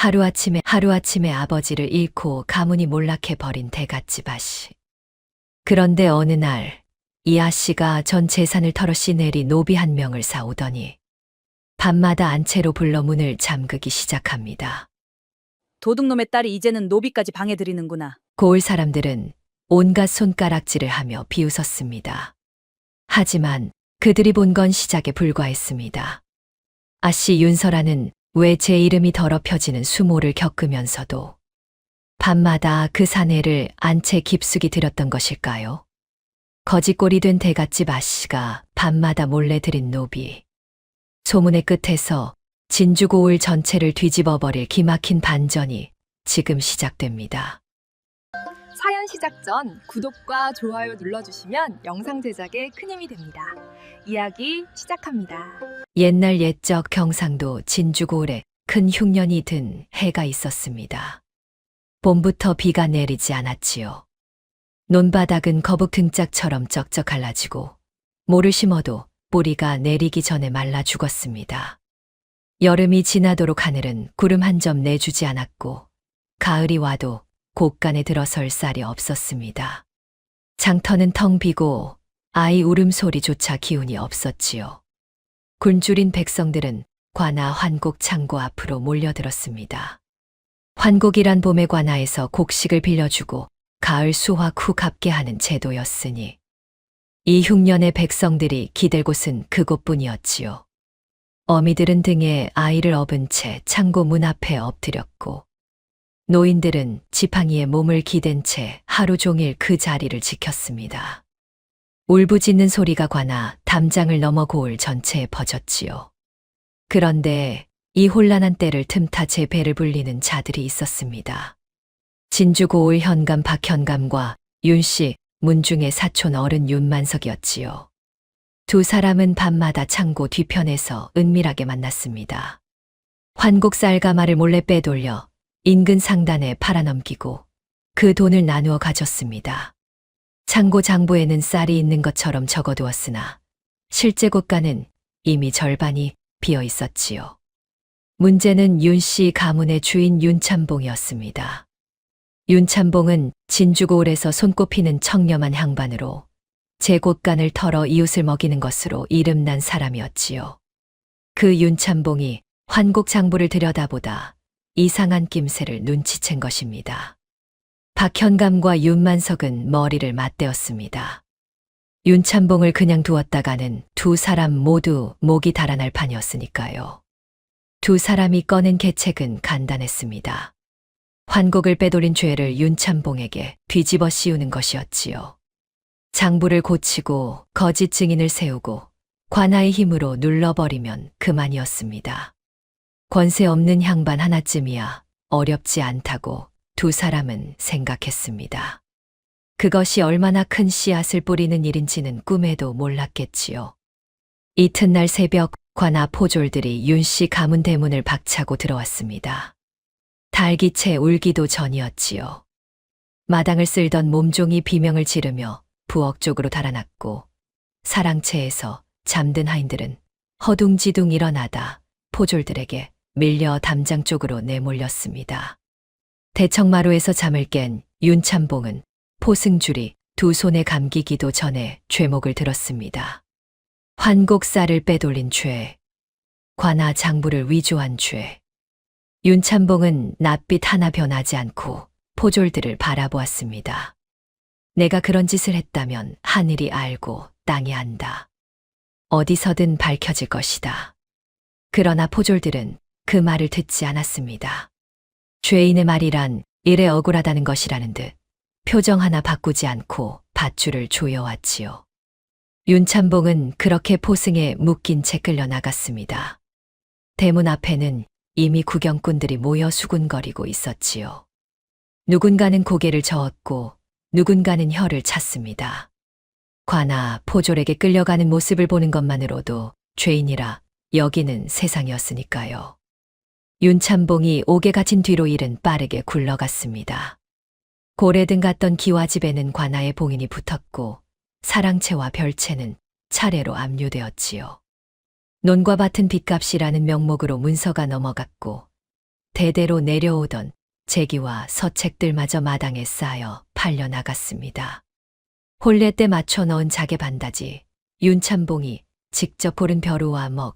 하루아침에 아버지를 잃고 가문이 몰락해 버린 대갓집 아씨. 그런데 어느 날 이 아씨가 전 재산을 털어씨 내리 노비 한 명을 사오더니 밤마다 안채로 불러 문을 잠그기 시작합니다. 도둑놈의 딸이 이제는 노비까지 방해들이는구나. 고을 사람들은 온갖 손가락질을 하며 비웃었습니다. 하지만 그들이 본 건 시작에 불과했습니다. 아씨 윤설아는 왜 제 이름이 더럽혀지는 수모를 겪으면서도 밤마다 그 사내를 안채 깊숙이 들였던 것일까요? 거지꼴이 된 대갓집 아씨가 밤마다 몰래 들인 노비. 소문의 끝에서 진주고을 전체를 뒤집어 버릴 기막힌 반전이 지금 시작됩니다. 사연 시작 전 구독과 좋아요 눌러주시면 영상 제작에 큰 힘이 됩니다. 이야기 시작합니다. 옛날 옛적 경상도 진주고을에 큰 흉년이 든 해가 있었습니다. 봄부터 비가 내리지 않았지요. 논바닥은 거북 등짝처럼 쩍쩍 갈라지고 모를 심어도 뿌리가 내리기 전에 말라 죽었습니다. 여름이 지나도록 하늘은 구름 한 점 내주지 않았고 가을이 와도 곳간에 들어설 쌀이 없었습니다. 장터는 텅 비고 아이 울음소리조차 기운이 없었지요. 굶주린 백성들은 관아 환곡 창고 앞으로 몰려들었습니다. 환곡이란 봄의 관아에서 곡식을 빌려주고 가을 수확 후 갚게 하는 제도였으니 이 흉년의 백성들이 기댈 곳은 그곳뿐이었지요. 어미들은 등에 아이를 업은 채 창고 문 앞에 엎드렸고 노인들은 지팡이에 몸을 기댄 채 하루 종일 그 자리를 지켰습니다. 울부짖는 소리가 관아 담장을 넘어 고을 전체에 퍼졌지요. 그런데 이 혼란한 때를 틈타 제 배를 불리는 자들이 있었습니다. 진주 고을 현감 박현감과 윤씨 문중의 사촌 어른 윤만석이었지요. 두 사람은 밤마다 창고 뒤편에서 은밀하게 만났습니다. 환곡 쌀가마를 몰래 빼돌려 인근 상단에 팔아넘기고 그 돈을 나누어 가졌습니다. 창고 장부에는 쌀이 있는 것처럼 적어두었으나 실제 곳간은 이미 절반이 비어 있었지요. 문제는 윤씨 가문의 주인 윤참봉이었습니다. 윤참봉은 진주고을에서 손꼽히는 청렴한 향반으로 제 곳간을 털어 이웃을 먹이는 것으로 이름난 사람이었지요. 그 윤참봉이 환곡 장부를 들여다보다 이상한 낌새를 눈치챈 것입니다. 박현감과 윤만석은 머리를 맞대었습니다. 윤참봉을 그냥 두었다가는 두 사람 모두 목이 달아날 판이었으니까요. 두 사람이 꺼낸 계책은 간단했습니다. 환곡을 빼돌린 죄를 윤참봉에게 뒤집어 씌우는 것이었지요. 장부를 고치고 거짓 증인을 세우고 관아의 힘으로 눌러버리면 그만이었습니다. 권세 없는 향반 하나쯤이야 어렵지 않다고 두 사람은 생각했습니다. 그것이 얼마나 큰 씨앗을 뿌리는 일인지는 꿈에도 몰랐겠지요. 이튿날 새벽 관아 포졸들이 윤씨 가문 대문을 박차고 들어왔습니다. 달기채 울기도 전이었지요. 마당을 쓸던 몸종이 비명을 지르며 부엌 쪽으로 달아났고 사랑채에서 잠든 하인들은 허둥지둥 일어나다 포졸들에게 밀려 담장 쪽으로 내몰렸습니다. 대청마루에서 잠을 깬 윤참봉은 포승줄이 두 손에 감기기도 전에 죄목을 들었습니다. 환곡 쌀을 빼돌린 죄, 관아 장부를 위조한 죄. 윤참봉은 낯빛 하나 변하지 않고 포졸들을 바라보았습니다. 내가 그런 짓을 했다면 하늘이 알고 땅이 안다. 어디서든 밝혀질 것이다. 그러나 포졸들은 그 말을 듣지 않았습니다. 죄인의 말이란 일에 억울하다는 것이라는 듯 표정 하나 바꾸지 않고 밧줄을 조여왔지요. 윤참봉은 그렇게 포승에 묶인 채 끌려 나갔습니다. 대문 앞에는 이미 구경꾼들이 모여 수군거리고 있었지요. 누군가는 고개를 저었고 누군가는 혀를 찼습니다. 관아 포졸에게 끌려가는 모습을 보는 것만으로도 죄인이라 여기는 세상이었으니까요. 윤참봉이 옥에 갇힌 뒤로 일은 빠르게 굴러갔습니다. 고래등 갔던 기와집에는 관아의 봉인이 붙었고 사랑채와 별채는 차례로 압류되었지요. 논과 밭은 빚값이라는 명목으로 문서가 넘어갔고 대대로 내려오던 제기와 서책들마저 마당에 쌓여 팔려 나갔습니다. 혼례 때 맞춰 넣은 자개 반다지, 윤참봉이 직접 고른 벼루와 먹,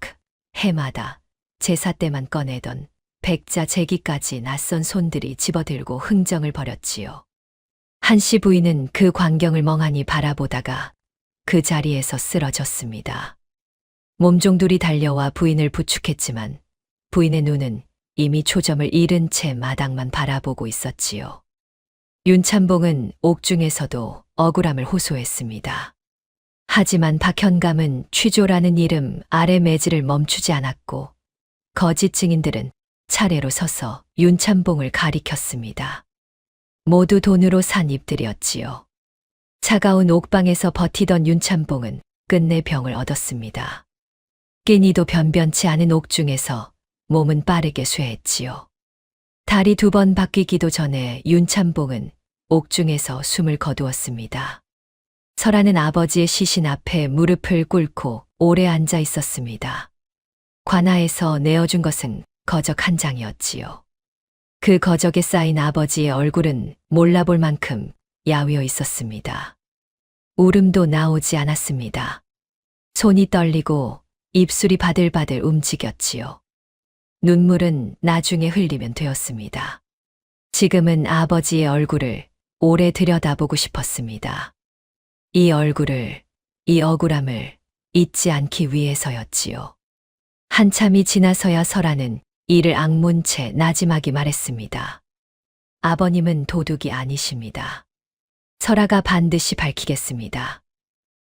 해마다 제사 때만 꺼내던 백자 제기까지 낯선 손들이 집어들고 흥정을 벌였지요. 한씨 부인은 그 광경을 멍하니 바라보다가 그 자리에서 쓰러졌습니다. 몸종들이 달려와 부인을 부축했지만 부인의 눈은 이미 초점을 잃은 채 마당만 바라보고 있었지요. 윤참봉은 옥중에서도 억울함을 호소했습니다. 하지만 박현감은 취조라는 이름 아래 매질을 멈추지 않았고 거짓 증인들은 차례로 서서 윤참봉을 가리켰습니다. 모두 돈으로 산 입들이었지요. 차가운 옥방에서 버티던 윤참봉은 끝내 병을 얻었습니다. 끼니도 변변치 않은 옥중에서 몸은 빠르게 쇠했지요. 달이 2번 바뀌기도 전에 윤참봉은 옥중에서 숨을 거두었습니다. 설하는 아버지의 시신 앞에 무릎을 꿇고 오래 앉아 있었습니다. 관아에서 내어준 것은 거적 한 장이었지요. 그 거적에 쌓인 아버지의 얼굴은 몰라볼 만큼 야위어 있었습니다. 울음도 나오지 않았습니다. 손이 떨리고 입술이 바들바들 움직였지요. 눈물은 나중에 흘리면 되었습니다. 지금은 아버지의 얼굴을 오래 들여다보고 싶었습니다. 이 얼굴을, 이 억울함을 잊지 않기 위해서였지요. 한참이 지나서야 설하는 이를 악문 채 나지막이 말했습니다. 아버님은 도둑이 아니십니다. 설아가 반드시 밝히겠습니다.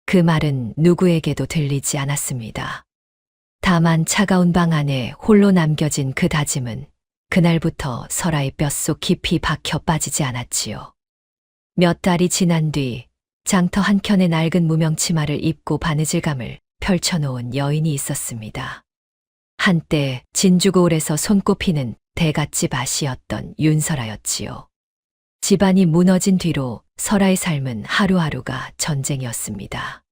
그 말은 누구에게도 들리지 않았습니다. 다만 차가운 방 안에 홀로 남겨진 그 다짐은 그날부터 설아의 뼛속 깊이 박혀 빠지지 않았지요. 몇 달이 지난 뒤 장터 한켠에 낡은 무명 치마를 입고 바느질감을 펼쳐놓은 여인이 있었습니다. 한때 진주고을에서 손꼽히는 대갓집 아씨였던 윤설아였지요. 집안이 무너진 뒤로 설아의 삶은 하루하루가 전쟁이었습니다.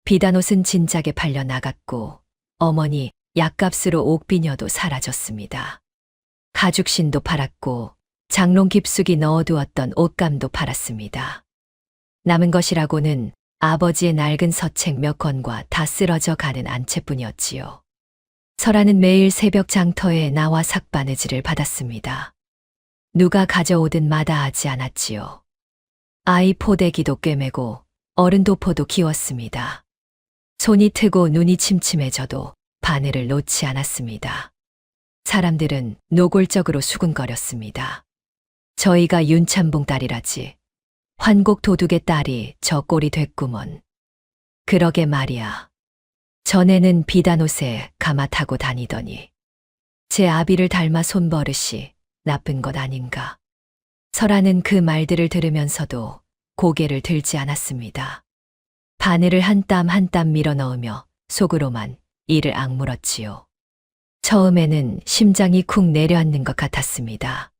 비단옷은 진작에 팔려 나갔고 어머니 약값으로 옥비녀도 사라졌습니다. 가죽신도 팔았고 장롱 깊숙이 넣어두었던 옷감도 팔았습니다. 남은 것이라고는 아버지의 낡은 서책 몇 권과 다 쓰러져 가는 안채뿐이었지요. 설아는 매일 새벽 장터에 나와 삭바느질을 받았습니다. 누가 가져오든 마다하지 않았지요. 아이 포대기도 꿰매고 어른 도포도 키웠습니다. 손이 트고 눈이 침침해져도 바늘을 놓지 않았습니다. 사람들은 노골적으로 수군거렸습니다. 저희가 윤참봉 딸이라지. 환곡 도둑의 딸이 저 꼴이 됐구먼. 그러게 말이야. 전에는 비단옷에 가마 타고 다니더니 제 아비를 닮아 손버릇이 나쁜 것 아닌가. 설아는 그 말들을 들으면서도 고개를 들지 않았습니다. 바늘을 한 땀 한 땀 밀어 넣으며 속으로만 이를 악물었지요. 처음에는 심장이 쿵 내려앉는 것 같았습니다.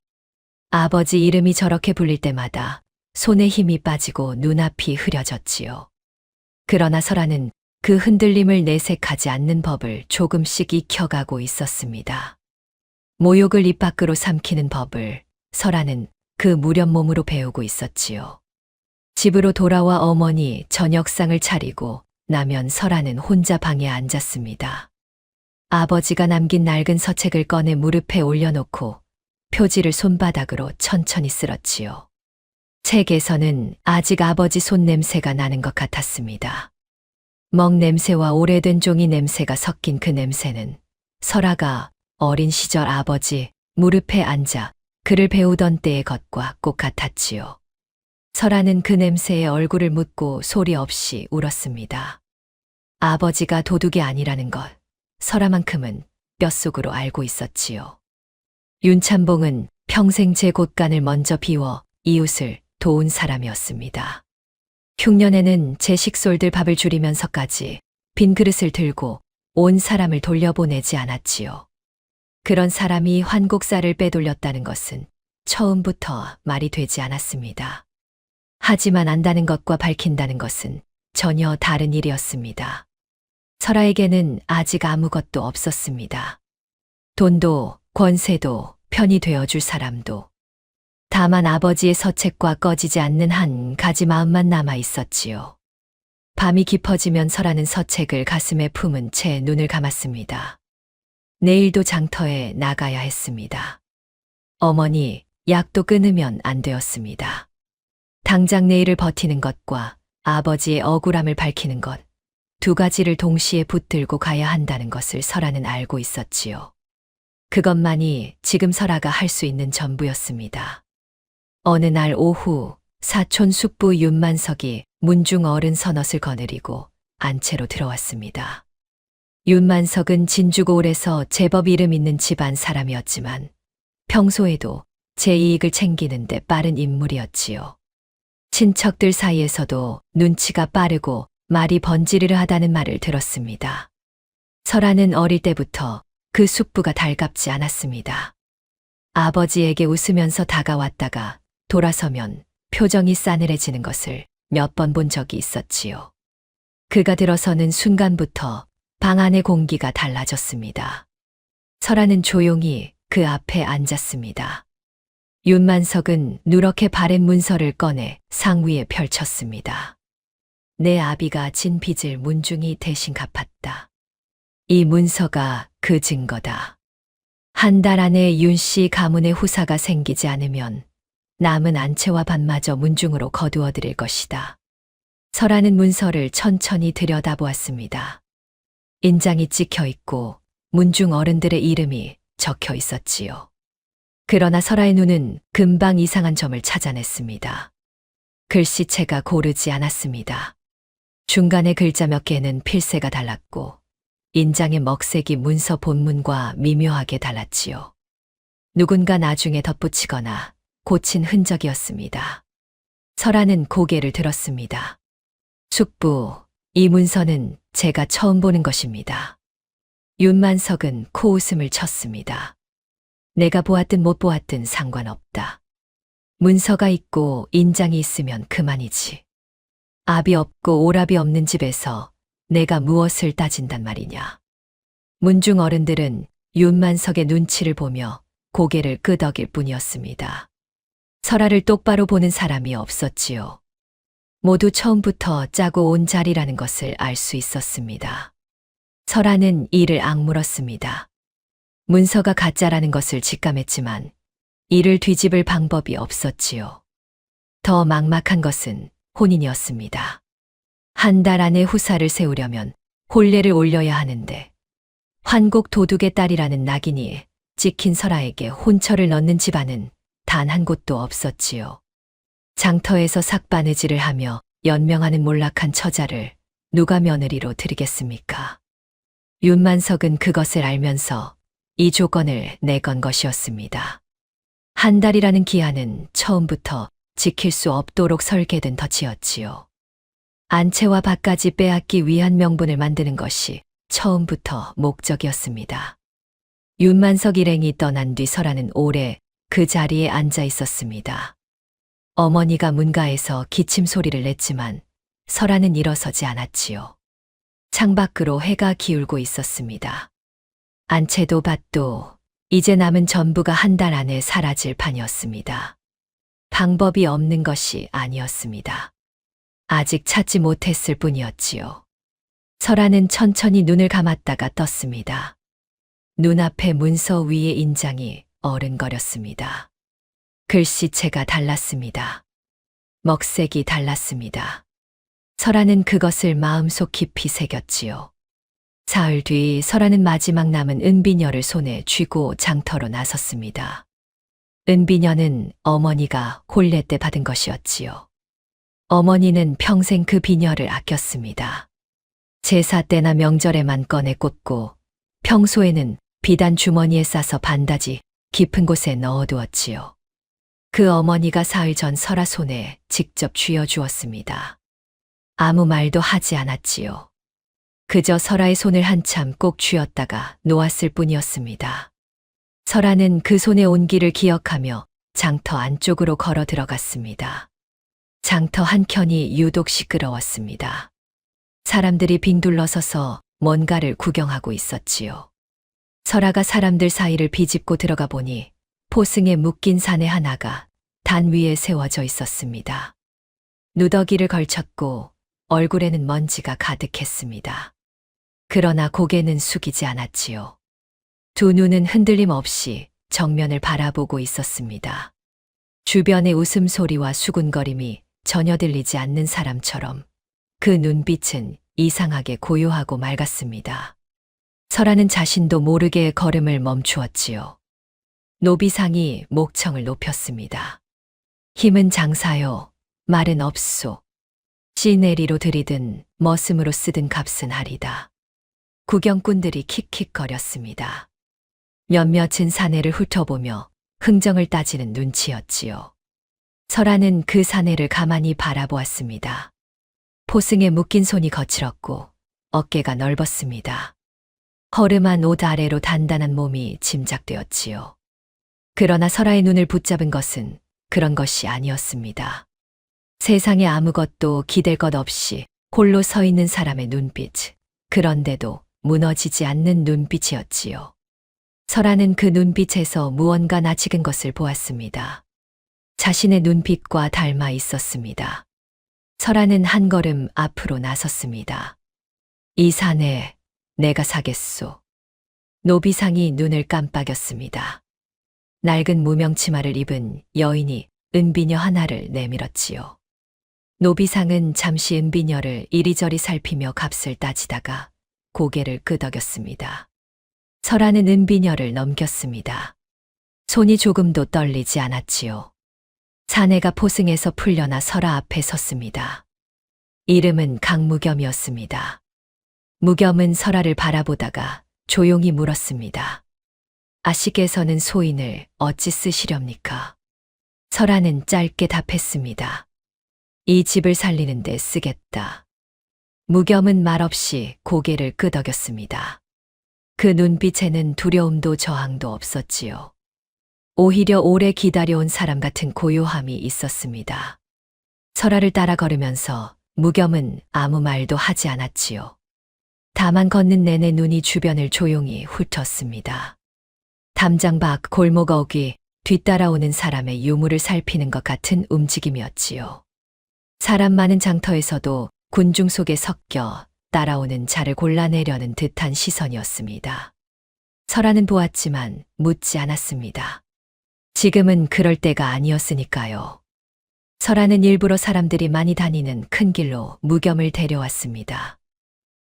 아버지 이름이 저렇게 불릴 때마다 손에 힘이 빠지고 눈앞이 흐려졌지요. 그러나 설아는 그 흔들림을 내색하지 않는 법을 조금씩 익혀가고 있었습니다. 모욕을 입 밖으로 삼키는 법을 설아는 그 무렴 몸으로 배우고 있었지요. 집으로 돌아와 어머니 저녁상을 차리고 나면 설아는 혼자 방에 앉았습니다. 아버지가 남긴 낡은 서책을 꺼내 무릎에 올려놓고 표지를 손바닥으로 천천히 쓸었지요. 책에서는 아직 아버지 손 냄새가 나는 것 같았습니다. 먹 냄새와 오래된 종이 냄새가 섞인 그 냄새는 설아가 어린 시절 아버지 무릎에 앉아 글을 배우던 때의 것과 꼭 같았지요. 설아는 그 냄새에 얼굴을 묻고 소리 없이 울었습니다. 아버지가 도둑이 아니라는 것, 설아만큼은 뼛속으로 알고 있었지요. 윤참봉은 평생 제 곳간을 먼저 비워 이웃을 도운 사람이었습니다. 흉년에는 제 식솔들 밥을 줄이면서까지 빈 그릇을 들고 온 사람을 돌려보내지 않았지요. 그런 사람이 환곡사를 빼돌렸다는 것은 처음부터 말이 되지 않았습니다. 하지만 안다는 것과 밝힌다는 것은 전혀 다른 일이었습니다. 설아에게는 아직 아무것도 없었습니다. 돈도 권세도 편이 되어줄 사람도. 다만 아버지의 서책과 꺼지지 않는 한 가지 마음만 남아 있었지요. 밤이 깊어지면 설하는 서책을 가슴에 품은 채 눈을 감았습니다. 내일도 장터에 나가야 했습니다. 어머니, 약도 끊으면 안 되었습니다. 당장 내일을 버티는 것과 아버지의 억울함을 밝히는 것, 두 가지를 동시에 붙들고 가야 한다는 것을 설아는 알고 있었지요. 그것만이 지금 설아가 할 수 있는 전부였습니다. 어느 날 오후 사촌 숙부 윤만석이 문중 어른 서넛을 거느리고 안채로 들어왔습니다. 윤만석은 진주고을에서 제법 이름 있는 집안 사람이었지만 평소에도 제 이익을 챙기는데 빠른 인물이었지요. 친척들 사이에서도 눈치가 빠르고 말이 번지르르 하다는 말을 들었습니다. 설아는 어릴 때부터 그 숙부가 달갑지 않았습니다. 아버지에게 웃으면서 다가왔다가 돌아서면 표정이 싸늘해지는 것을 몇 번 본 적이 있었지요. 그가 들어서는 순간부터 방 안의 공기가 달라졌습니다. 설아는 조용히 그 앞에 앉았습니다. 윤만석은 누렇게 바랜 문서를 꺼내 상위에 펼쳤습니다. 내 아비가 진 빚을 문중이 대신 갚았다. 이 문서가 그 증거다. 한 달 안에 윤 씨 가문의 후사가 생기지 않으면 남은 안채와 밭마저 문중으로 거두어 드릴 것이다. 설아는 문서를 천천히 들여다보았습니다. 인장이 찍혀 있고 문중 어른들의 이름이 적혀 있었지요. 그러나 설아의 눈은 금방 이상한 점을 찾아냈습니다. 글씨체가 고르지 않았습니다. 중간에 글자 몇 개는 필새가 달랐고 인장의 먹색이 문서 본문과 미묘하게 달랐지요. 누군가 나중에 덧붙이거나 고친 흔적이었습니다. 설아는 고개를 들었습니다. 숙부, 이 문서는 제가 처음 보는 것입니다. 윤만석은 코웃음을 쳤습니다. 내가 보았든 못 보았든 상관없다. 문서가 있고 인장이 있으면 그만이지. 압이 없고 오랍이 없는 집에서 내가 무엇을 따진단 말이냐. 문중 어른들은 윤만석의 눈치를 보며 고개를 끄덕일 뿐이었습니다. 설아를 똑바로 보는 사람이 없었지요. 모두 처음부터 짜고 온 자리라는 것을 알 수 있었습니다. 설아는 이를 악물었습니다. 문서가 가짜라는 것을 직감했지만 이를 뒤집을 방법이 없었지요. 더 막막한 것은 혼인이었습니다. 한 달 안에 후사를 세우려면 혼례를 올려야 하는데 환곡 도둑의 딸이라는 낙인이 찍힌 설아에게 혼처를 넣는 집안은 단 한 곳도 없었지요. 장터에서 삭바느질을 하며 연명하는 몰락한 처자를 누가 며느리로 드리겠습니까? 윤만석은 그것을 알면서 이 조건을 내건 것이었습니다. 한 달이라는 기한은 처음부터 지킬 수 없도록 설계된 덫이었지요. 안채와 밭까지 빼앗기 위한 명분을 만드는 것이 처음부터 목적이었습니다. 윤만석 일행이 떠난 뒤 설아는 오래 그 자리에 앉아 있었습니다. 어머니가 문가에서 기침 소리를 냈지만 설아는 일어서지 않았지요. 창밖으로 해가 기울고 있었습니다. 안채도 밭도 이제 남은 전부가 한 달 안에 사라질 판이었습니다. 방법이 없는 것이 아니었습니다. 아직 찾지 못했을 뿐이었지요. 설아는 천천히 눈을 감았다가 떴습니다. 눈앞에 문서 위의 인장이 어른거렸습니다. 글씨체가 달랐습니다. 먹색이 달랐습니다. 설아는 그것을 마음속 깊이 새겼지요. 사흘 뒤 설아는 마지막 남은 은비녀를 손에 쥐고 장터로 나섰습니다. 은비녀는 어머니가 혼례 때 받은 것이었지요. 어머니는 평생 그 비녀를 아꼈습니다. 제사 때나 명절에만 꺼내 꽂고 평소에는 비단 주머니에 싸서 반다지 깊은 곳에 넣어두었지요. 그 어머니가 사흘 전 설아 손에 직접 쥐어주었습니다. 아무 말도 하지 않았지요. 그저 설아의 손을 한참 꼭 쥐었다가 놓았을 뿐이었습니다. 설아는 그 손의 온기를 기억하며 장터 안쪽으로 걸어 들어갔습니다. 장터 한켠이 유독 시끄러웠습니다. 사람들이 빙둘러서서 뭔가를 구경하고 있었지요. 설아가 사람들 사이를 비집고 들어가 보니 포승에 묶인 사내 하나가 단 위에 세워져 있었습니다. 누더기를 걸쳤고 얼굴에는 먼지가 가득했습니다. 그러나 고개는 숙이지 않았지요. 두 눈은 흔들림 없이 정면을 바라보고 있었습니다. 주변의 웃음소리와 수군거림이 전혀 들리지 않는 사람처럼 그 눈빛은 이상하게 고요하고 맑았습니다. 설아는 자신도 모르게 걸음을 멈추었지요. 노비상이 목청을 높였습니다. 힘은 장사요, 말은 없소. 시내리로 들이든 머슴으로 쓰든 값은 하리다. 구경꾼들이 킥킥거렸습니다. 몇몇은 사내를 훑어보며 흥정을 따지는 눈치였지요. 설아는 그 사내를 가만히 바라보았습니다. 포승에 묶인 손이 거칠었고 어깨가 넓었습니다. 허름한 옷 아래로 단단한 몸이 짐작되었지요. 그러나 설아의 눈을 붙잡은 것은 그런 것이 아니었습니다. 세상에 아무것도 기댈 것 없이 홀로 서 있는 사람의 눈빛, 그런데도 무너지지 않는 눈빛이었지요. 설아는 그 눈빛에서 무언가 낯익은 것을 보았습니다. 자신의 눈빛과 닮아 있었습니다. 설아는 한 걸음 앞으로 나섰습니다. 이 사내 내가 사겠소. 노비상이 눈을 깜빡였습니다. 낡은 무명 치마를 입은 여인이 은비녀 하나를 내밀었지요. 노비상은 잠시 은비녀를 이리저리 살피며 값을 따지다가 고개를 끄덕였습니다. 설아는 은비녀를 넘겼습니다. 손이 조금도 떨리지 않았지요. 사내가 포승에서 풀려나 설아 앞에 섰습니다. 이름은 강무겸이었습니다. 무겸은 설아를 바라보다가 조용히 물었습니다. 아씨께서는 소인을 어찌 쓰시렵니까? 설아는 짧게 답했습니다. 이 집을 살리는 데 쓰겠다. 무겸은 말없이 고개를 끄덕였습니다. 그 눈빛에는 두려움도 저항도 없었지요. 오히려 오래 기다려온 사람 같은 고요함이 있었습니다. 설아를 따라 걸으면서 무겸은 아무 말도 하지 않았지요. 다만 걷는 내내 눈이 주변을 조용히 훑었습니다. 담장 밖 골목 어귀 뒤따라오는 사람의 유물을 살피는 것 같은 움직임이었지요. 사람 많은 장터에서도 군중 속에 섞여 따라오는 자를 골라내려는 듯한 시선이었습니다. 설아는 보았지만 묻지 않았습니다. 지금은 그럴 때가 아니었으니까요. 설아는 일부러 사람들이 많이 다니는 큰 길로 무겸을 데려왔습니다.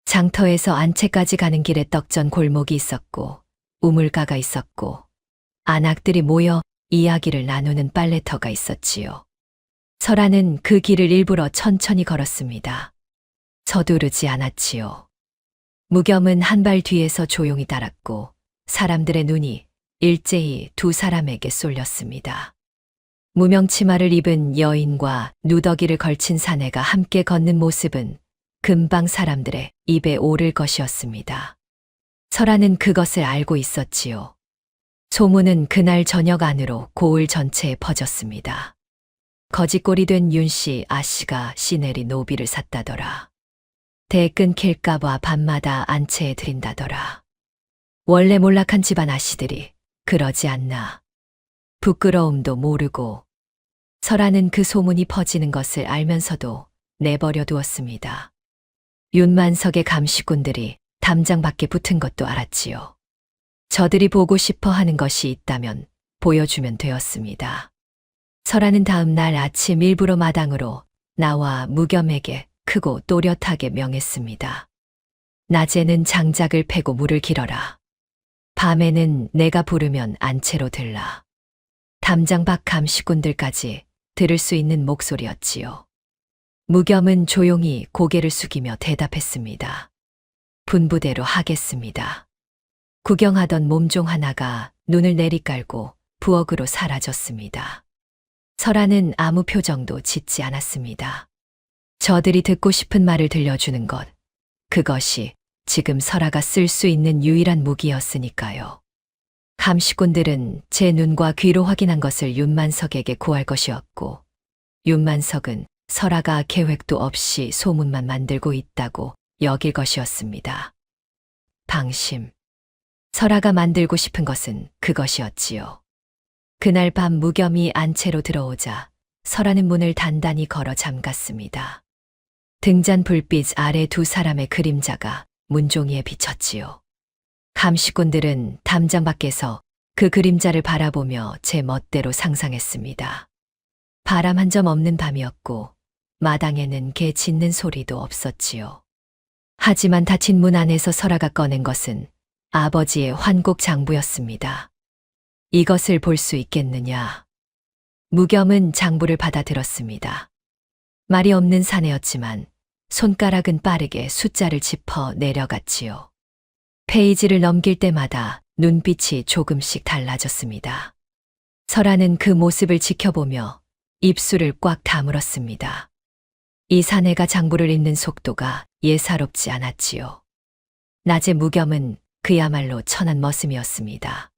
장터에서 안채까지 가는 길에 떡전 골목이 있었고 우물가가 있었고 안악들이 모여 이야기를 나누는 빨래터가 있었지요. 설아는 그 길을 일부러 천천히 걸었습니다. 서두르지 않았지요. 무겸은 한 발 뒤에서 조용히 따랐고 사람들의 눈이 일제히 두 사람에게 쏠렸습니다. 무명 치마를 입은 여인과 누더기를 걸친 사내가 함께 걷는 모습은 금방 사람들의 입에 오를 것이었습니다. 설아는 그것을 알고 있었지요. 소문은 그날 저녁 안으로 고을 전체에 퍼졌습니다. 거지꼴이 된 윤씨 아씨가 시내리 노비를 샀다더라. 대 끊길까봐 밤마다 안채에 들인다더라. 원래 몰락한 집안 아씨들이 그러지 않나. 부끄러움도 모르고 설아는 그 소문이 퍼지는 것을 알면서도 내버려 두었습니다. 윤만석의 감시꾼들이 담장 밖에 붙은 것도 알았지요. 저들이 보고 싶어 하는 것이 있다면 보여주면 되었습니다. 설아는 다음 날 아침 일부러 마당으로 나와 무겸에게 크고 또렷하게 명했습니다. 낮에는 장작을 패고 물을 길어라. 밤에는 내가 부르면 안채로 들라. 담장 밖 감시꾼들까지 들을 수 있는 목소리였지요. 무겸은 조용히 고개를 숙이며 대답했습니다. 분부대로 하겠습니다. 구경하던 몸종 하나가 눈을 내리깔고 부엌으로 사라졌습니다. 설아는 아무 표정도 짓지 않았습니다. 저들이 듣고 싶은 말을 들려주는 것, 그것이 지금 설아가 쓸 수 있는 유일한 무기였으니까요. 감시꾼들은 제 눈과 귀로 확인한 것을 윤만석에게 구할 것이었고, 윤만석은 설아가 계획도 없이 소문만 만들고 있다고 여길 것이었습니다. 방심. 설아가 만들고 싶은 것은 그것이었지요. 그날 밤 무겸이 안채로 들어오자 설하는 문을 단단히 걸어 잠갔습니다. 등잔 불빛 아래 두 사람의 그림자가 문종이에 비쳤지요. 감시꾼들은 담장 밖에서 그 그림자를 바라보며 제 멋대로 상상했습니다. 바람 한 점 없는 밤이었고 마당에는 개 짖는 소리도 없었지요. 하지만 닫힌 문 안에서 설아가 꺼낸 것은 아버지의 환곡 장부였습니다. 이것을 볼 수 있겠느냐. 무겸은 장부를 받아들었습니다. 말이 없는 사내였지만 손가락은 빠르게 숫자를 짚어 내려갔지요. 페이지를 넘길 때마다 눈빛이 조금씩 달라졌습니다. 설아는 그 모습을 지켜보며 입술을 꽉 다물었습니다. 이 사내가 장부를 읽는 속도가 예사롭지 않았지요. 낮에 무겸은 그야말로 천한 머슴이었습니다.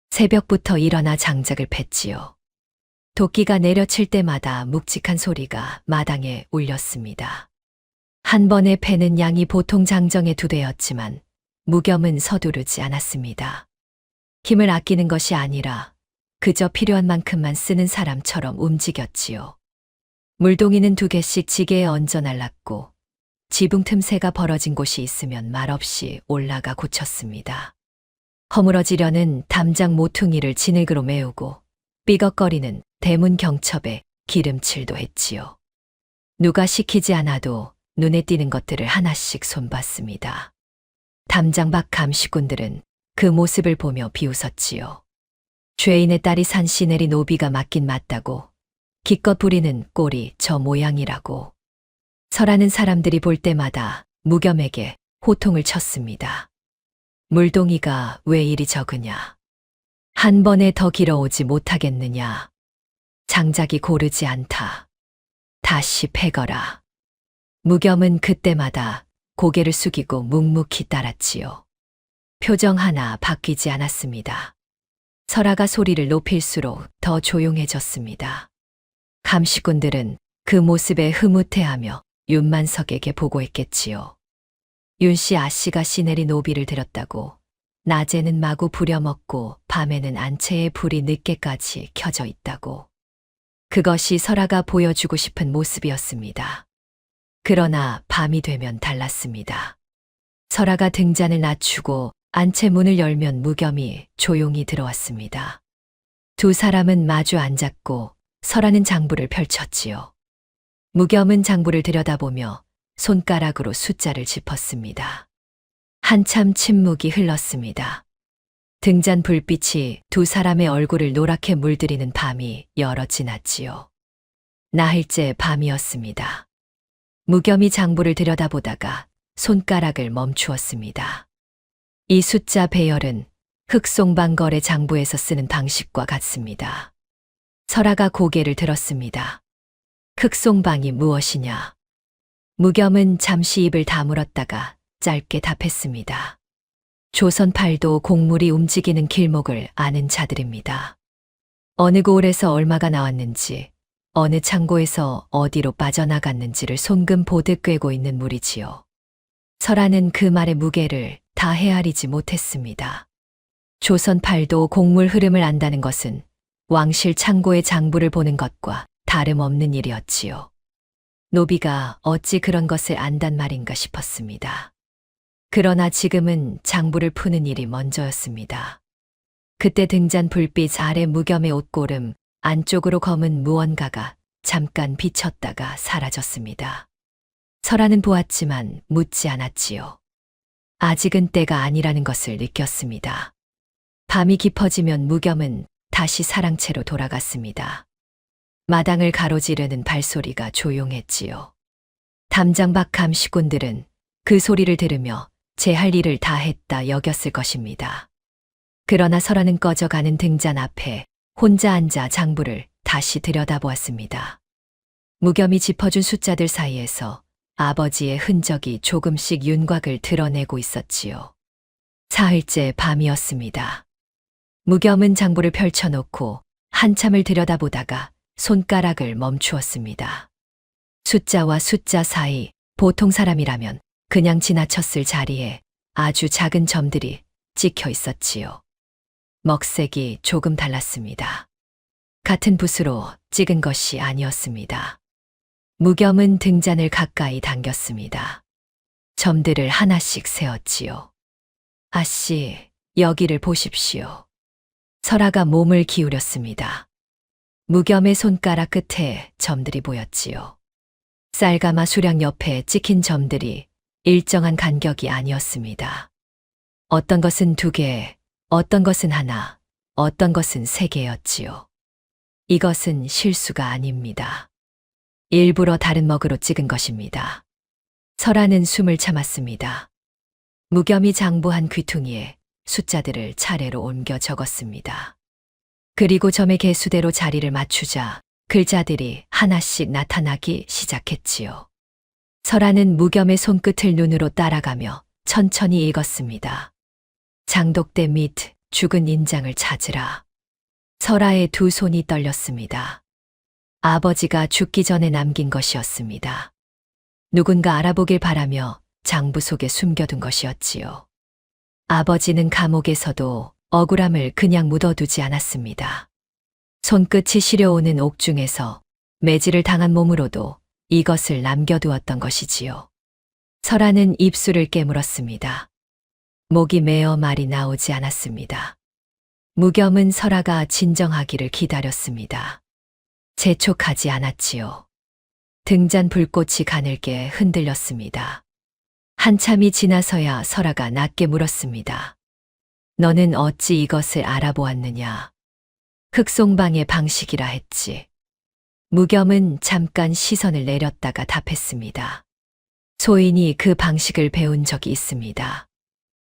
새벽부터 일어나 장작을 팼지요. 도끼가 내려칠 때마다 묵직한 소리가 마당에 울렸습니다. 한 번에 패는 양이 보통 장정의 2배였지만 무겸은 서두르지 않았습니다. 힘을 아끼는 것이 아니라 그저 필요한 만큼만 쓰는 사람처럼 움직였지요. 물동이는 2개씩 지게에 얹어 날랐고 지붕 틈새가 벌어진 곳이 있으면 말없이 올라가 고쳤습니다. 허물어지려는 담장 모퉁이를 진흙으로 메우고 삐걱거리는 대문 경첩에 기름칠도 했지요. 누가 시키지 않아도 눈에 띄는 것들을 하나씩 손봤습니다. 담장 밖 감시꾼들은 그 모습을 보며 비웃었지요. 죄인의 딸이 산 시내리 노비가 맞긴 맞다고, 기껏 부리는 꼴이 저 모양이라고. 설하는 사람들이 볼 때마다 무겸에게 호통을 쳤습니다. 물동이가 왜 이리 적으냐? 한 번에 더 길어오지 못하겠느냐? 장작이 고르지 않다. 다시 패거라. 무겸은 그때마다 고개를 숙이고 묵묵히 따랐지요. 표정 하나 바뀌지 않았습니다. 설아가 소리를 높일수록 더 조용해졌습니다. 감시꾼들은 그 모습에 흐뭇해하며 윤만석에게 보고했겠지요. 윤씨 아씨가 시내리 노비를 들였다고, 낮에는 마구 부려먹고 밤에는 안채에 불이 늦게까지 켜져 있다고. 그것이 설아가 보여주고 싶은 모습이었습니다. 그러나 밤이 되면 달랐습니다. 설아가 등잔을 낮추고 안채 문을 열면 무겸이 조용히 들어왔습니다. 두 사람은 마주 앉았고 설아는 장부를 펼쳤지요. 무겸은 장부를 들여다보며 손가락으로 숫자를 짚었습니다. 한참 침묵이 흘렀습니다. 등잔 불빛이 두 사람의 얼굴을 노랗게 물들이는 밤이 여러 지났지요. 나흘째 밤이었습니다. 무겸이 장부를 들여다보다가 손가락을 멈추었습니다. 이 숫자 배열은 흑송방 거래 장부에서 쓰는 방식과 같습니다. 설아가 고개를 들었습니다. 흑송방이 무엇이냐? 무겸은 잠시 입을 다물었다가 짧게 답했습니다. 조선팔도 곡물이 움직이는 길목을 아는 자들입니다. 어느 고을에서 얼마가 나왔는지, 어느 창고에서 어디로 빠져나갔는지를 손금 보듯 꿰고 있는 물이지요. 설아는 그 말의 무게를 다 헤아리지 못했습니다. 조선팔도 곡물 흐름을 안다는 것은 왕실 창고의 장부를 보는 것과 다름없는 일이었지요. 노비가 어찌 그런 것을 안단 말인가 싶었습니다. 그러나 지금은 장부를 푸는 일이 먼저였습니다. 그때 등잔 불빛 아래 무겸의 옷고름 안쪽으로 검은 무언가가 잠깐 비쳤다가 사라졌습니다. 설아는 보았지만 묻지 않았지요. 아직은 때가 아니라는 것을 느꼈습니다. 밤이 깊어지면 무겸은 다시 사랑채로 돌아갔습니다. 마당을 가로지르는 발소리가 조용했지요. 담장 밖 감시꾼들은 그 소리를 들으며 제 할 일을 다 했다 여겼을 것입니다. 그러나 설아는 꺼져가는 등잔 앞에 혼자 앉아 장부를 다시 들여다보았습니다. 무겸이 짚어준 숫자들 사이에서 아버지의 흔적이 조금씩 윤곽을 드러내고 있었지요. 사흘째 밤이었습니다. 무겸은 장부를 펼쳐놓고 한참을 들여다보다가 손가락을 멈추었습니다. 숫자와 숫자 사이 보통 사람이라면 그냥 지나쳤을 자리에 아주 작은 점들이 찍혀 있었지요. 먹색이 조금 달랐습니다. 같은 붓으로 찍은 것이 아니었습니다. 무겸은 등잔을 가까이 당겼습니다. 점들을 하나씩 세었지요. 아씨, 여기를 보십시오. 설아가 몸을 기울였습니다. 무겸의 손가락 끝에 점들이 보였지요. 쌀가마 수량 옆에 찍힌 점들이 일정한 간격이 아니었습니다. 어떤 것은 2개, 어떤 것은 하나, 어떤 것은 3개였지요. 이것은 실수가 아닙니다. 일부러 다른 먹으로 찍은 것입니다. 설아는 숨을 참았습니다. 무겸이 장부한 귀퉁이에 숫자들을 차례로 옮겨 적었습니다. 그리고 점의 개수대로 자리를 맞추자 글자들이 하나씩 나타나기 시작했지요. 설아는 무겸의 손끝을 눈으로 따라가며 천천히 읽었습니다. 장독대 및 죽은 인장을 찾으라. 설아의 2 손이 떨렸습니다. 아버지가 죽기 전에 남긴 것이었습니다. 누군가 알아보길 바라며 장부 속에 숨겨둔 것이었지요. 아버지는 감옥에서도 억울함을 그냥 묻어두지 않았습니다. 손끝이 시려오는 옥중에서 매질을 당한 몸으로도 이것을 남겨두었던 것이지요. 설아는 입술을 깨물었습니다. 목이 메어 말이 나오지 않았습니다. 무겸은 설아가 진정하기를 기다렸습니다. 재촉하지 않았지요. 등잔 불꽃이 가늘게 흔들렸습니다. 한참이 지나서야 설아가 낮게 물었습니다. 너는 어찌 이것을 알아보았느냐? 흑송방의 방식이라 했지. 무겸은 잠깐 시선을 내렸다가 답했습니다. 소인이 그 방식을 배운 적이 있습니다.